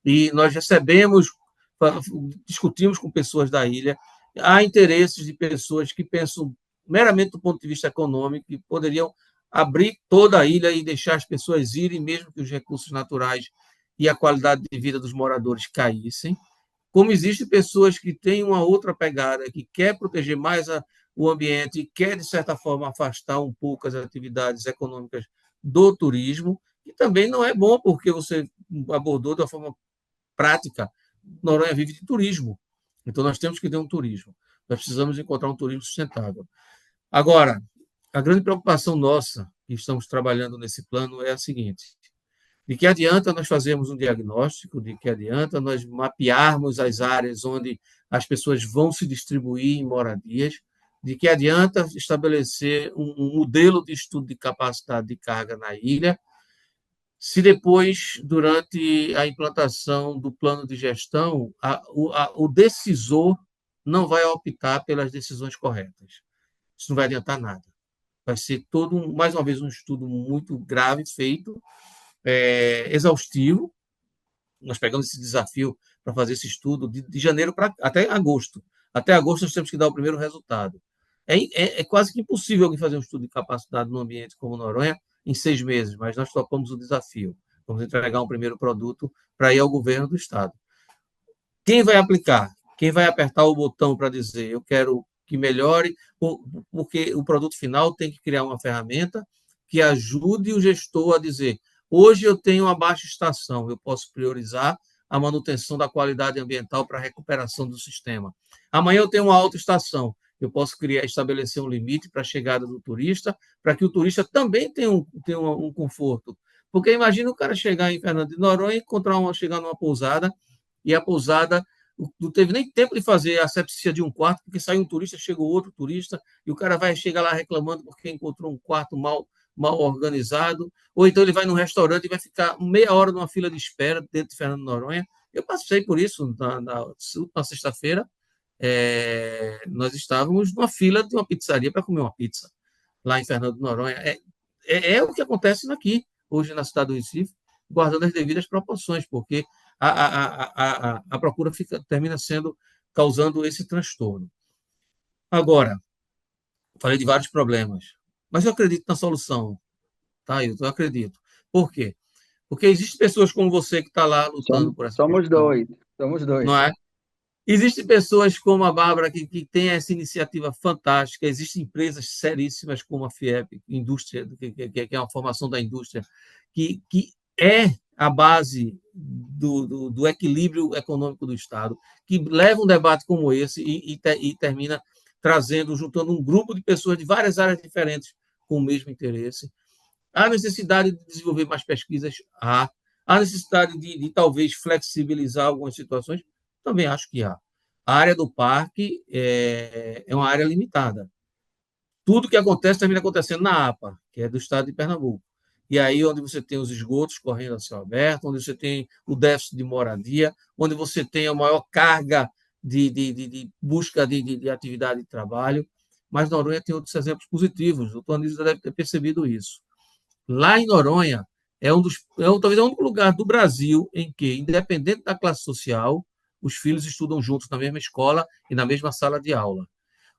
e nós recebemos, discutimos com pessoas da ilha, há interesses de pessoas que pensam meramente do ponto de vista econômico, que poderiam abrir toda a ilha e deixar as pessoas irem, mesmo que os recursos naturais e a qualidade de vida dos moradores caíssem. Como existem pessoas que têm uma outra pegada, que quer proteger mais o ambiente e quer, de certa forma, afastar um pouco as atividades econômicas do turismo, e também não é bom, porque você abordou de uma forma prática. Noronha vive de turismo, então nós temos que ter um turismo. Nós precisamos encontrar um turismo sustentável. Agora, a grande preocupação nossa, que estamos trabalhando nesse plano, é a seguinte: de que adianta nós fazermos um diagnóstico, de que adianta nós mapearmos as áreas onde as pessoas vão se distribuir em moradias, de que adianta estabelecer um modelo de estudo de capacidade de carga na ilha, se depois, durante a implantação do plano de gestão, o decisor não vai optar pelas decisões corretas. Isso não vai adiantar nada. Vai ser todo, mais uma vez, um estudo muito grave feito, exaustivo. Nós pegamos esse desafio para fazer esse estudo de janeiro até agosto. Até agosto nós temos que dar o primeiro resultado. É quase que impossível alguém fazer um estudo de capacidade num ambiente como Noronha em 6 meses, mas nós topamos o desafio. Vamos entregar um primeiro produto para ir ao governo do Estado. Quem vai aplicar? Quem vai apertar o botão para dizer eu quero que melhore? Porque o produto final tem que criar uma ferramenta que ajude o gestor a dizer hoje eu tenho uma baixa estação, eu posso priorizar a manutenção da qualidade ambiental para a recuperação do sistema. Amanhã eu tenho uma alta estação, eu posso estabelecer um limite para a chegada do turista, para que o turista também tenha um conforto. Porque imagina o cara chegar em Fernando de Noronha e chegar numa pousada, e a pousada não teve nem tempo de fazer a asepsia de um quarto, porque saiu um turista, chegou outro turista, e o cara vai chegar lá reclamando porque encontrou um quarto mal organizado, ou então ele vai num restaurante e vai ficar meia hora numa fila de espera dentro de Fernando de Noronha. Eu passei por isso na última sexta-feira. Nós estávamos numa fila de uma pizzaria para comer uma pizza, lá em Fernando de Noronha. É o que acontece aqui, hoje na cidade do Recife, guardando as devidas proporções, porque a procura termina causando esse transtorno. Agora, falei de vários problemas, mas eu acredito na solução, tá? Eu acredito. Por quê? Porque existem pessoas como você que está lá lutando por essa Somos questão, dois, somos dois. não é? Existem pessoas como a Bárbara que tem essa iniciativa fantástica, existem empresas seríssimas como a FIEP, indústria, que é uma formação da indústria, que é a base do equilíbrio econômico do Estado, que leva um debate como esse e termina juntando um grupo de pessoas de várias áreas diferentes com o mesmo interesse. Há necessidade de desenvolver mais pesquisas? Há necessidade de talvez flexibilizar algumas situações? Também acho que há. A área do parque é uma área limitada. Tudo que acontece termina acontecendo na APA, que é do estado de Pernambuco. E aí onde você tem os esgotos correndo a céu aberto, onde você tem o déficit de moradia, onde você tem a maior carga de busca de atividade de trabalho. Mas Noronha tem outros exemplos positivos. O doutor Anísio deve ter percebido isso. Lá em Noronha, talvez é o único lugar do Brasil em que, independente da classe social, os filhos estudam juntos na mesma escola e na mesma sala de aula.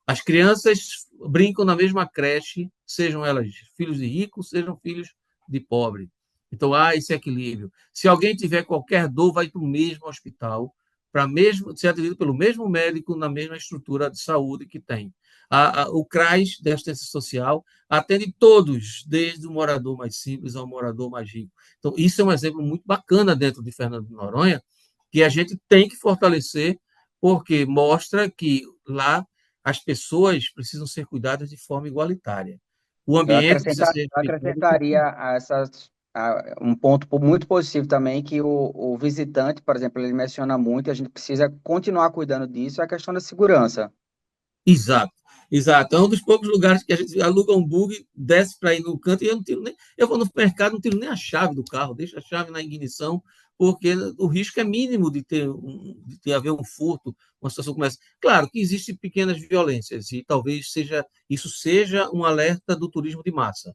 As crianças brincam na mesma creche, sejam elas filhos de ricos, sejam filhos de pobre. Então, há esse equilíbrio. Se alguém tiver qualquer dor, vai para o mesmo hospital, para ser atendido pelo mesmo médico na mesma estrutura de saúde que tem. O CRAS de assistência social atende todos, desde o morador mais simples ao morador mais rico. Então, isso é um exemplo muito bacana dentro de Fernando de Noronha, que a gente tem que fortalecer, porque mostra que lá as pessoas precisam ser cuidadas de forma igualitária. O ambiente precisa ser Eu respeitado. acrescentaria um ponto muito positivo também, que o visitante, por exemplo, ele menciona muito, e a gente precisa continuar cuidando disso, é a questão da segurança. Exato, exato. É um dos poucos lugares que a gente aluga um bug, desce para ir no canto e eu não tiro nem. Eu vou no mercado, não tiro nem a chave do carro, deixo a chave na ignição, porque o risco é mínimo de haver um furto, uma situação como essa. Claro que existem pequenas violências, e talvez isso seja um alerta do turismo de massa,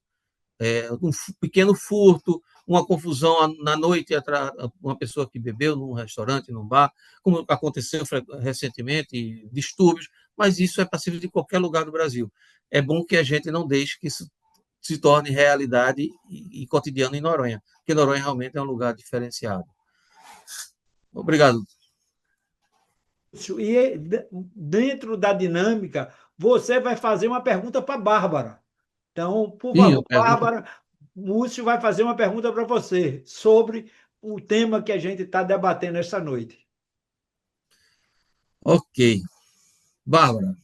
um pequeno furto, uma confusão na noite entre uma pessoa que bebeu num restaurante, num bar, como aconteceu recentemente, distúrbios, mas isso é passível de qualquer lugar do Brasil. É bom que a gente não deixe que isso se torne realidade e cotidiano em Noronha, porque Noronha realmente é um lugar diferenciado. Obrigado. E dentro da dinâmica, você vai fazer uma pergunta para a Bárbara. Então, por Sim, eu favor, pergunto. Bárbara, Múcio vai fazer uma pergunta para você sobre o tema que a gente está debatendo esta noite. Ok. Bárbara,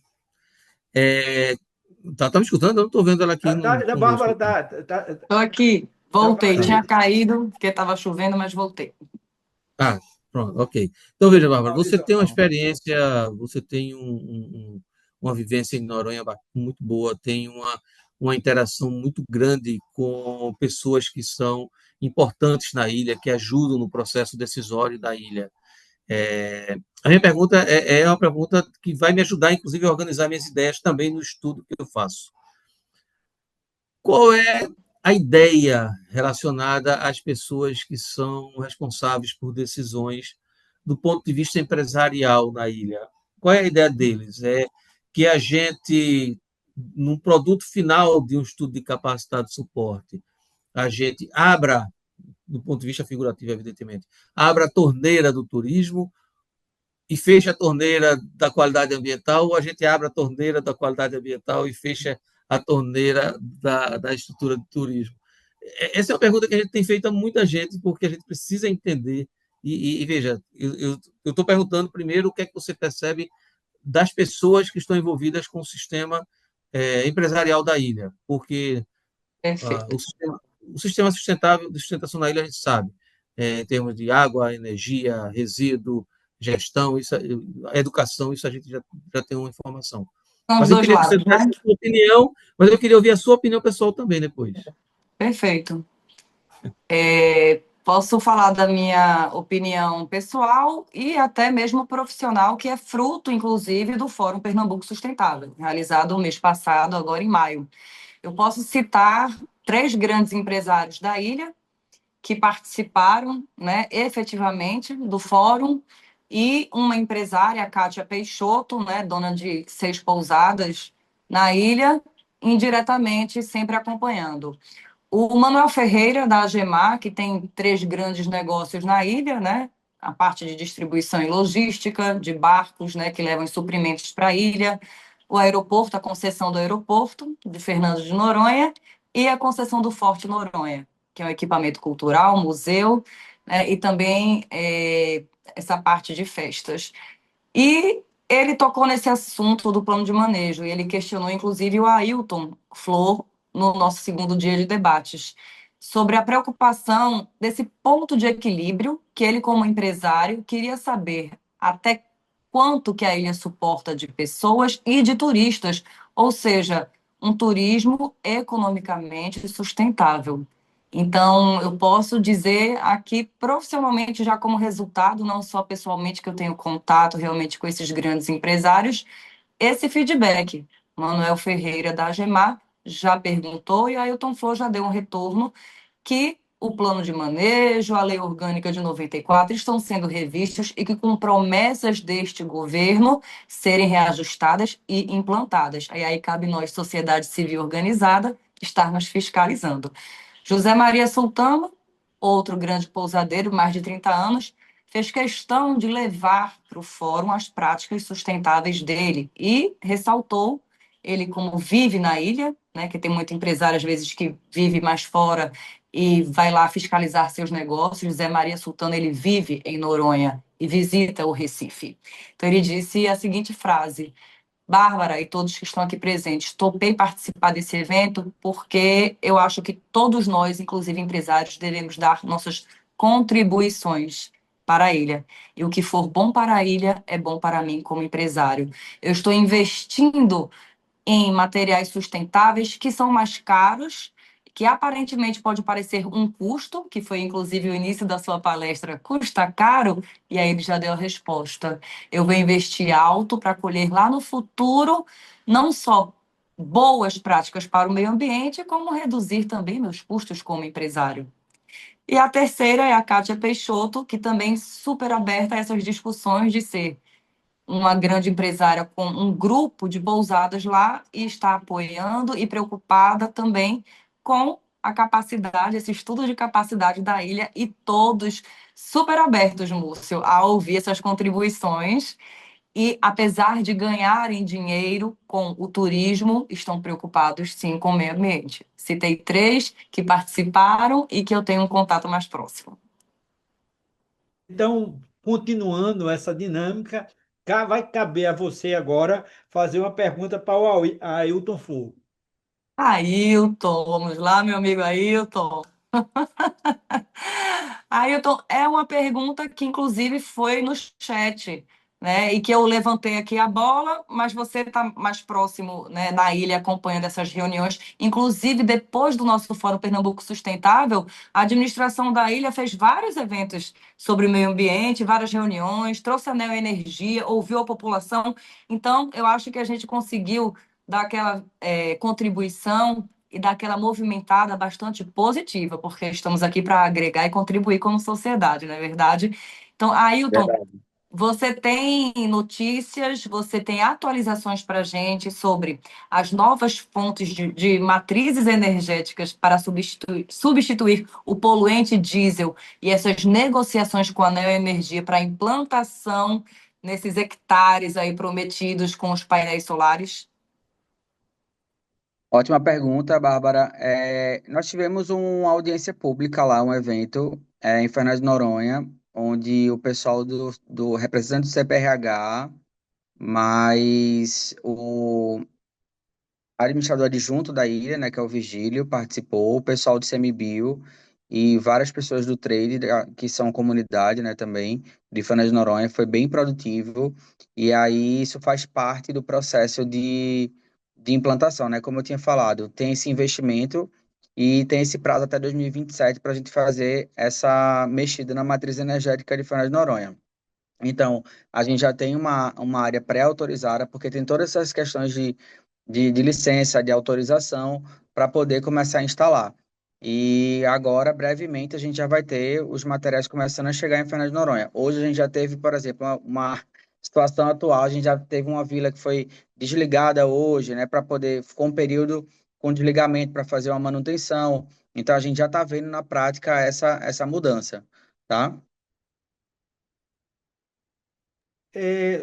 tá me escutando? Eu não estou vendo ela aqui A conosco. Bárbara Estou aqui, voltei. trabalhando. Tinha caído porque estava chovendo, mas voltei. Ah, pronto, ok. Então, veja, Bárbara, você tem uma Visual. experiência, você tem uma vivência em Noronha muito boa, tem uma interação muito grande com pessoas que são importantes na ilha, que ajudam no processo decisório da ilha. A minha pergunta é uma pergunta que vai me ajudar, inclusive, a organizar minhas ideias também no estudo que eu faço. Qual é a ideia relacionada às pessoas que são responsáveis por decisões do ponto de vista empresarial na ilha? Qual é a ideia deles? É que a gente, num produto final de um estudo de capacidade de suporte, a gente abra, do ponto de vista figurativo, evidentemente, abra a torneira do turismo e fecha a torneira da qualidade ambiental, ou a gente abre a torneira da qualidade ambiental e fecha a torneira da estrutura de turismo? Essa é uma pergunta que a gente tem feito a muita gente, porque a gente precisa entender. Veja, eu estou perguntando primeiro o que é que você percebe das pessoas que estão envolvidas com o sistema empresarial da ilha, porque Perfeito. o sistema sustentável de sustentação na ilha a gente sabe, em termos de água, energia, resíduo, gestão, isso, a educação, isso a gente já tem uma informação. São os Mas eu dois queria que você lados, desse né? a sua opinião, mas eu queria ouvir a sua opinião pessoal também depois. Perfeito. Posso falar da minha opinião pessoal e até mesmo profissional, que é fruto, inclusive, do Fórum Pernambuco Sustentável, realizado o mês passado, agora em maio. Eu posso citar 3 grandes empresários da ilha que participaram, né, efetivamente do fórum, e uma empresária, a Kátia Peixoto, né, dona de 6 pousadas na ilha, indiretamente sempre acompanhando. O Manuel Ferreira, da Agemar, que tem 3 grandes negócios na ilha, né? A parte de distribuição e logística, de barcos, né, que levam suprimentos para a ilha, o aeroporto, a concessão do aeroporto de Fernando de Noronha e a concessão do Forte Noronha, que é um equipamento cultural, museu, né, e também essa parte de festas. E ele tocou nesse assunto do plano de manejo, e ele questionou, inclusive, o Ailton Flor, no nosso segundo dia de debates, sobre a preocupação desse ponto de equilíbrio que ele, como empresário, queria saber até quanto que a ilha suporta de pessoas e de turistas, ou seja, um turismo economicamente sustentável. Então, eu posso dizer aqui profissionalmente, já como resultado, não só pessoalmente, que eu tenho contato realmente com esses grandes empresários, esse feedback. Manuel Ferreira, da Agemar, já perguntou e a Ailton Flor já deu um retorno que o plano de manejo, a lei orgânica de 94 estão sendo revistos e que com promessas deste governo serem reajustadas e implantadas. Aí cabe nós, sociedade civil organizada, estarmos fiscalizando. José Maria Sultano, outro grande pousadeiro, mais de 30 anos, fez questão de levar para o fórum as práticas sustentáveis dele e ressaltou ele como vive na ilha, né, que tem muito empresário às vezes que vive mais fora e vai lá fiscalizar seus negócios. Zé Maria Sultana, ele vive em Noronha e visita o Recife. Então ele disse a seguinte frase: Bárbara e todos que estão aqui presentes, topei participar desse evento porque eu acho que todos nós, inclusive empresários, devemos dar nossas contribuições para a ilha. E o que for bom para a ilha é bom para mim como empresário. Eu estou investindo em materiais sustentáveis que são mais caros, que aparentemente pode parecer um custo, que foi inclusive o início da sua palestra, custa caro, e aí ele já deu a resposta. Eu vou investir alto para colher lá no futuro, não só boas práticas para o meio ambiente, como reduzir também meus custos como empresário. E a terceira é a Kátia Peixoto, que também super aberta a essas discussões de ser uma grande empresária com um grupo de pousadas lá e está apoiando e preocupada também com a capacidade, esse estudo de capacidade da ilha, e todos super abertos, Múcio, a ouvir essas contribuições. E, apesar de ganharem dinheiro com o turismo, estão preocupados, sim, com o meio ambiente. Citei três que participaram e que eu tenho um contato mais próximo. Então, continuando essa dinâmica, vai caber a você agora fazer uma pergunta para o Ailton Flor. Ailton, vamos lá, meu amigo Ailton. Ailton, é uma pergunta que, inclusive, foi no chat, né? E que eu levantei aqui a bola, mas você está mais próximo, né, na ilha, acompanhando essas reuniões. Inclusive, depois do nosso Fórum Pernambuco Sustentável, a administração da ilha fez vários eventos sobre o meio ambiente, várias reuniões, trouxe a Neoenergia, ouviu a população. Então, eu acho que a gente conseguiu dar aquela contribuição e dar aquela movimentada bastante positiva, porque estamos aqui para agregar e contribuir como sociedade, não é verdade? Então, Ailton, Verdade. você tem notícias, você tem atualizações para a gente sobre as novas fontes de matrizes energéticas para substituir o poluente diesel e essas negociações com a Neoenergia para a implantação nesses hectares aí prometidos com os painéis solares? Ótima pergunta, Bárbara. Nós tivemos uma audiência pública lá, um evento em Fernando de Noronha, onde o pessoal do representante do CPRH, mas o administrador adjunto da ilha, né, que é o Vigílio, participou, o pessoal do CMBio e várias pessoas do trade, que são comunidade, né, também, de Fernando de Noronha, foi bem produtivo, e aí isso faz parte do processo de implantação, né, como eu tinha falado, tem esse investimento e tem esse prazo até 2027 para a gente fazer essa mexida na matriz energética de Fernando de Noronha. Então, a gente já tem uma área pré-autorizada, porque tem todas essas questões de licença, de autorização, para poder começar a instalar. E agora, brevemente, a gente já vai ter os materiais começando a chegar em Fernando de Noronha. Hoje a gente já teve, por exemplo, uma situação atual, a gente já teve uma vila que foi desligada hoje, né, para poder, ficou um período com desligamento para fazer uma manutenção. Então, a gente já está vendo na prática essa mudança, tá?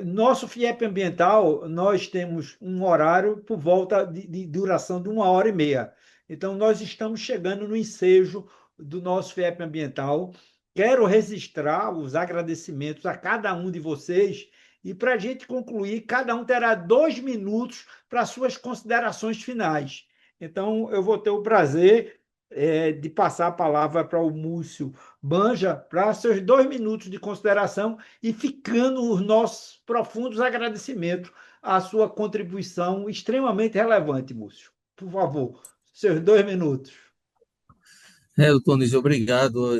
Nosso FIEP ambiental, nós temos um horário por volta de duração de 1 hora e meia. Então, nós estamos chegando no ensejo do nosso FIEP ambiental. Quero registrar os agradecimentos a cada um de vocês e para a gente concluir, cada um terá 2 minutos para suas considerações finais. Então, eu vou ter o prazer de passar a palavra para o Múcio Banja para seus 2 minutos de consideração e ficando os nossos profundos agradecimentos à sua contribuição extremamente relevante, Múcio. Por favor, seus 2 minutos. Tonis, obrigado.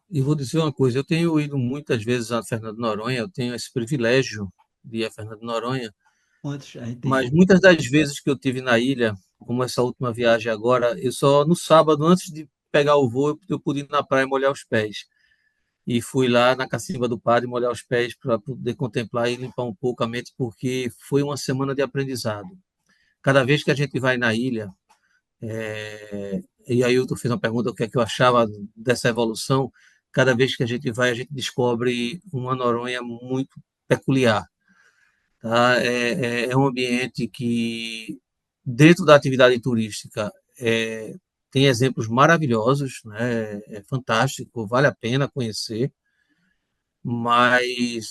E vou dizer uma coisa, eu tenho ido muitas vezes a Fernando de Noronha, eu tenho esse privilégio de ir a Fernando de Noronha, Antes a gente. mas muitas das vezes que eu tive na ilha, como essa última viagem agora, eu só no sábado, antes de pegar o voo, eu pude ir na praia e molhar os pés. E fui lá na Cacimba do Padre molhar os pés para poder contemplar e limpar um pouco a mente, porque foi uma semana de aprendizado. Cada vez que a gente vai na ilha, e aí eu fiz uma pergunta, o que é que eu achava dessa evolução, cada vez que a gente vai, a gente descobre uma Noronha muito peculiar. tá? É um ambiente que, dentro da atividade turística, tem exemplos maravilhosos, né? É fantástico, vale a pena conhecer, mas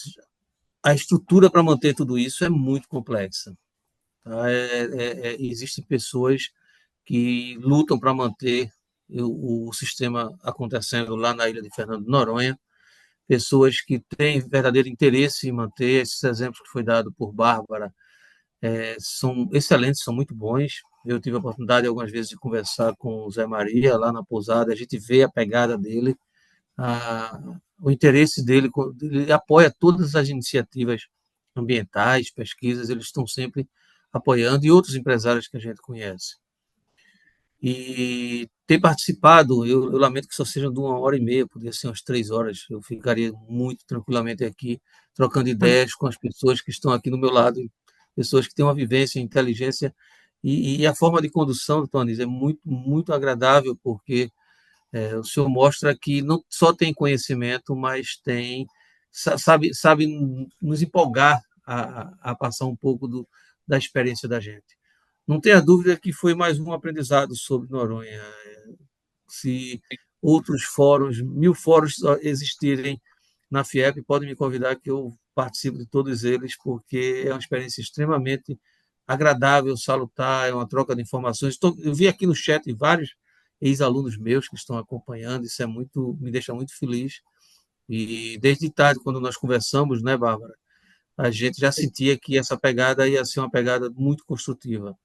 a estrutura para manter tudo isso é muito complexa, tá? Existem pessoas que lutam para manter o sistema acontecendo lá na ilha de Fernando de Noronha, pessoas que têm verdadeiro interesse em manter esses exemplos que foi dado por Bárbara, são excelentes, são muito bons. Eu tive a oportunidade algumas vezes de conversar com o Zé Maria lá na pousada, a gente vê a pegada dele, o interesse dele, ele apoia todas as iniciativas ambientais, pesquisas, eles estão sempre apoiando, e outros empresários que a gente conhece. E ter participado, eu lamento que só sejam de 1 hora e meia, poderia ser umas 3 horas, eu ficaria muito tranquilamente aqui, trocando ideias com as pessoas que estão aqui do meu lado, pessoas que têm uma vivência, inteligência, e a forma de condução do Tonis é muito, muito agradável, porque o senhor mostra que não só tem conhecimento, mas sabe nos empolgar a passar um pouco da experiência da gente. Não tenha dúvida que foi mais um aprendizado sobre Noronha. Se outros fóruns, 1000 fóruns existirem na FIEP, podem me convidar que eu participo de todos eles, porque é uma experiência extremamente agradável, salutar, é uma troca de informações. Eu vi aqui no chat vários ex-alunos meus que estão acompanhando, isso me deixa muito feliz. E desde tarde, quando nós conversamos, né, Bárbara, a gente já sentia que essa pegada ia ser uma pegada muito construtiva.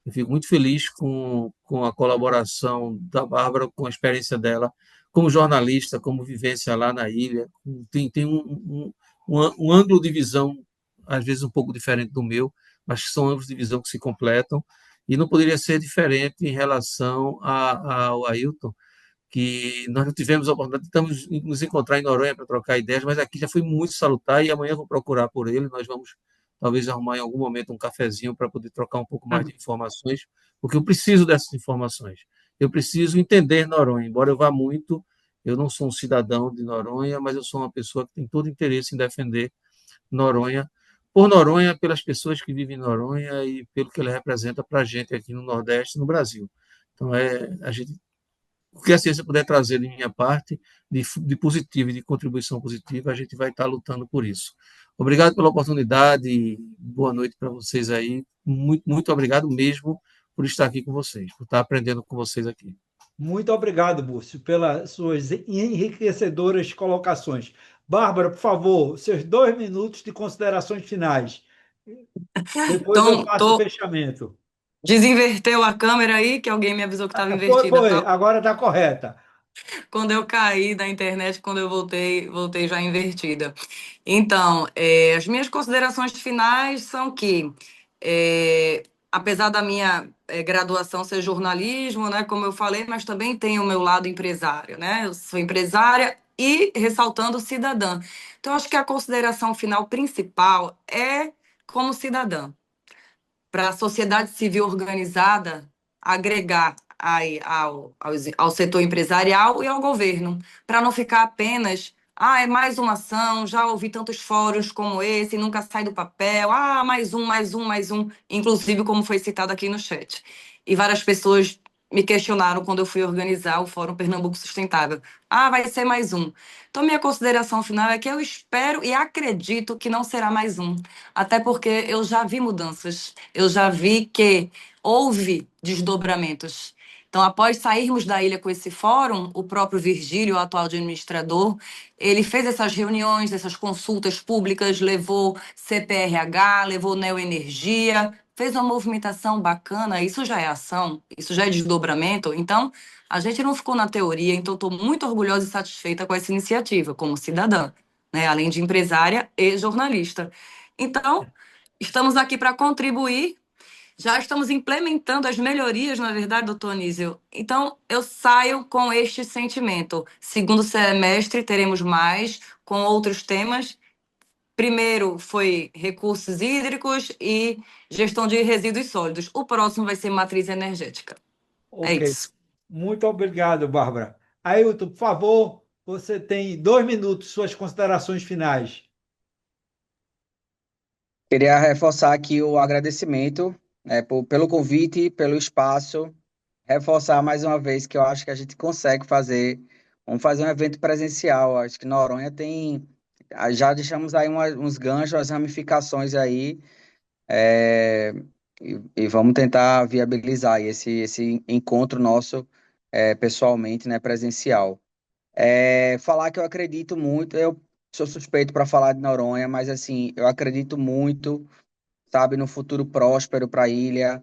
Eu fico muito feliz com a colaboração da Bárbara, com a experiência dela como jornalista, como vivência lá na ilha. Tem um ângulo de visão, às vezes um pouco diferente do meu, mas que são ângulos de visão que se completam. E não poderia ser diferente em relação ao Ailton, que nós não tivemos a oportunidade de nos encontrar em Noronha para trocar ideias, mas aqui já foi muito salutar e amanhã eu vou procurar por ele. Nós vamos talvez arrumar em algum momento um cafezinho para poder trocar um pouco mais de informações, porque eu preciso dessas informações. Eu preciso entender Noronha, embora eu vá muito, eu não sou um cidadão de Noronha, mas eu sou uma pessoa que tem todo interesse em defender Noronha, por Noronha, pelas pessoas que vivem em Noronha e pelo que ele representa para a gente aqui no Nordeste, no Brasil. Então, a gente o que a ciência puder trazer de minha parte, de positivo e de contribuição positiva, a gente vai estar lutando por isso. Obrigado pela oportunidade, boa noite para vocês aí. Muito, muito obrigado mesmo por estar aqui com vocês, por estar aprendendo com vocês aqui. Muito obrigado, Múrcio, pelas suas enriquecedoras colocações. Bárbara, por favor, seus 2 minutos de considerações finais. Depois eu Então, faço o fechamento. desinverteu a câmera aí, que alguém me avisou que estava Foi, invertida. foi, agora está correta. Quando eu caí da internet, quando eu voltei já invertida. Então, as minhas considerações finais são que, apesar da minha graduação ser jornalismo, né, como eu falei, mas também tem o meu lado empresário, né? Eu sou empresária e ressaltando cidadã. Então, acho que a consideração final principal é como cidadã para a sociedade civil organizada agregar aí ao setor empresarial e ao governo, para não ficar apenas, é mais uma ação, já ouvi tantos fóruns como esse, nunca sai do papel, mais um, mais um, mais um, inclusive como foi citado aqui no chat. E várias pessoas me questionaram quando eu fui organizar o Fórum Pernambuco Sustentável. Vai ser mais um. Então, minha consideração final é que eu espero e acredito que não será mais um. Até porque eu já vi mudanças, eu já vi que houve desdobramentos. Então, após sairmos da ilha com esse fórum, o próprio Virgílio, o atual administrador, ele fez essas reuniões, essas consultas públicas, levou CPRH, levou Neoenergia, fez uma movimentação bacana, isso já é ação, isso já é desdobramento. Então, a gente não ficou na teoria, então estou muito orgulhosa e satisfeita com essa iniciativa, como cidadã, né? Além de empresária e jornalista. Então, estamos aqui para contribuir, já estamos implementando as melhorias, na verdade, doutor Anísio. Então, eu saio com este sentimento. Segundo semestre, teremos mais, com outros temas. Primeiro foi recursos hídricos e gestão de resíduos sólidos. O próximo vai ser matriz energética. É Ok. isso. Muito obrigado, Bárbara. Ailton, por favor, você tem 2 minutos, suas considerações finais. Queria reforçar aqui o agradecimento, né, pelo convite, pelo espaço, reforçar mais uma vez que eu acho que a gente consegue fazer, vamos fazer um evento presencial. Acho que Noronha tem, já deixamos aí uns ganchos, as ramificações aí, é, e vamos tentar viabilizar aí esse encontro nosso, pessoalmente, né, presencial. Falar que eu acredito muito, eu sou suspeito para falar de Noronha, mas assim, eu acredito muito, sabe, no futuro próspero para a ilha.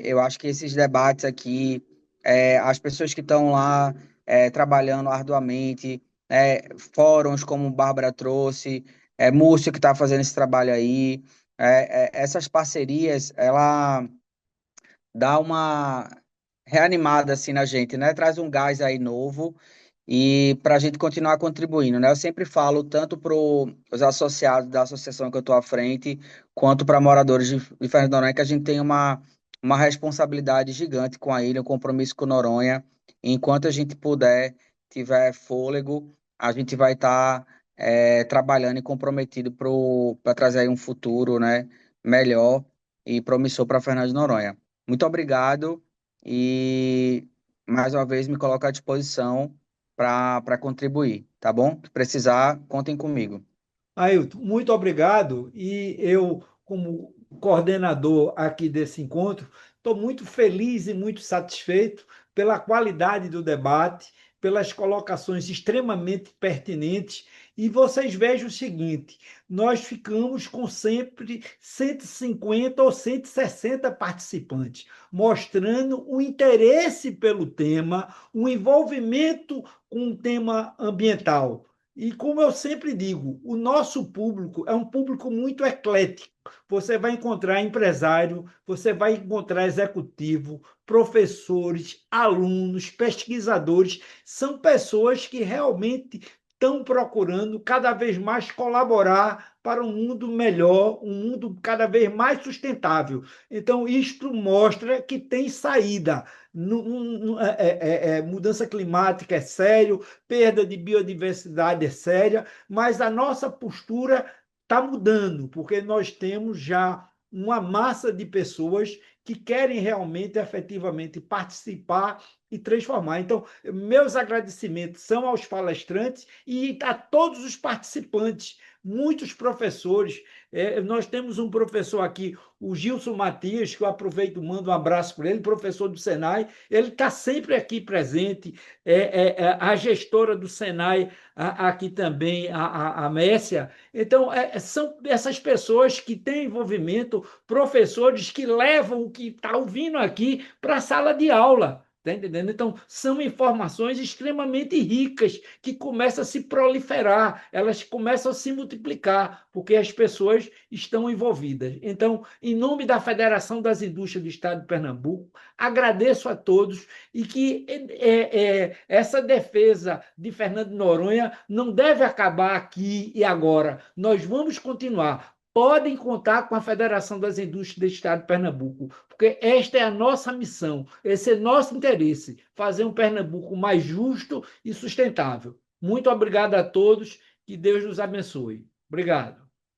Eu acho que esses debates aqui, as pessoas que estão lá trabalhando arduamente, fóruns como Bárbara trouxe, Múcio que está fazendo esse trabalho aí, essas parcerias, ela dá uma reanimada assim na gente, né? Traz um gás aí novo e para a gente continuar contribuindo, né? Eu sempre falo tanto para os associados da associação que eu estou à frente, quanto para moradores de Fernando de Noronha, que a gente tem uma responsabilidade gigante com a ilha, um compromisso com Noronha. Enquanto a gente puder, tiver fôlego, a gente vai estar trabalhando e comprometido para trazer aí um futuro, né, melhor e promissor para Fernando de Noronha. Muito obrigado e mais uma vez me coloco à disposição para contribuir, tá bom? Se precisar, contem comigo. Ailton, muito obrigado. E eu, como coordenador aqui desse encontro, estou muito feliz e muito satisfeito pela qualidade do debate, pelas colocações extremamente pertinentes. E vocês vejam o seguinte: nós ficamos com sempre 150 ou 160 participantes, mostrando o interesse pelo tema, o envolvimento com o tema ambiental. E como eu sempre digo, o nosso público é um público muito eclético. Você vai encontrar empresário, você vai encontrar executivo, professores, alunos, pesquisadores. São pessoas que realmente estão procurando cada vez mais colaborar para um mundo melhor, um mundo cada vez mais sustentável. Então, isto mostra que tem saída. Mudança climática é sério, perda de biodiversidade é séria, mas a nossa postura está mudando, porque nós temos já uma massa de pessoas que querem realmente, efetivamente, participar e transformar. Então, meus agradecimentos são aos palestrantes e a todos os participantes, muitos professores. Nós temos um professor aqui, o Gilson Matias, que eu aproveito e mando um abraço para ele, professor do Senai. Ele está sempre aqui presente. A gestora do Senai, aqui também, a Messia. Então, são essas pessoas que têm envolvimento, professores que levam o que está ouvindo aqui para a sala de aula. Está entendendo? Então, são informações extremamente ricas que começam a se proliferar, elas começam a se multiplicar, porque as pessoas estão envolvidas. Então, em nome da Federação das Indústrias do Estado de Pernambuco, agradeço a todos e que essa defesa de Fernando de Noronha não deve acabar aqui e agora. Nós vamos continuar. Podem contar com a Federação das Indústrias do Estado de Pernambuco, porque esta é a nossa missão, esse é nosso interesse, fazer um Pernambuco mais justo e sustentável. Muito obrigado a todos, que Deus nos abençoe. Obrigado.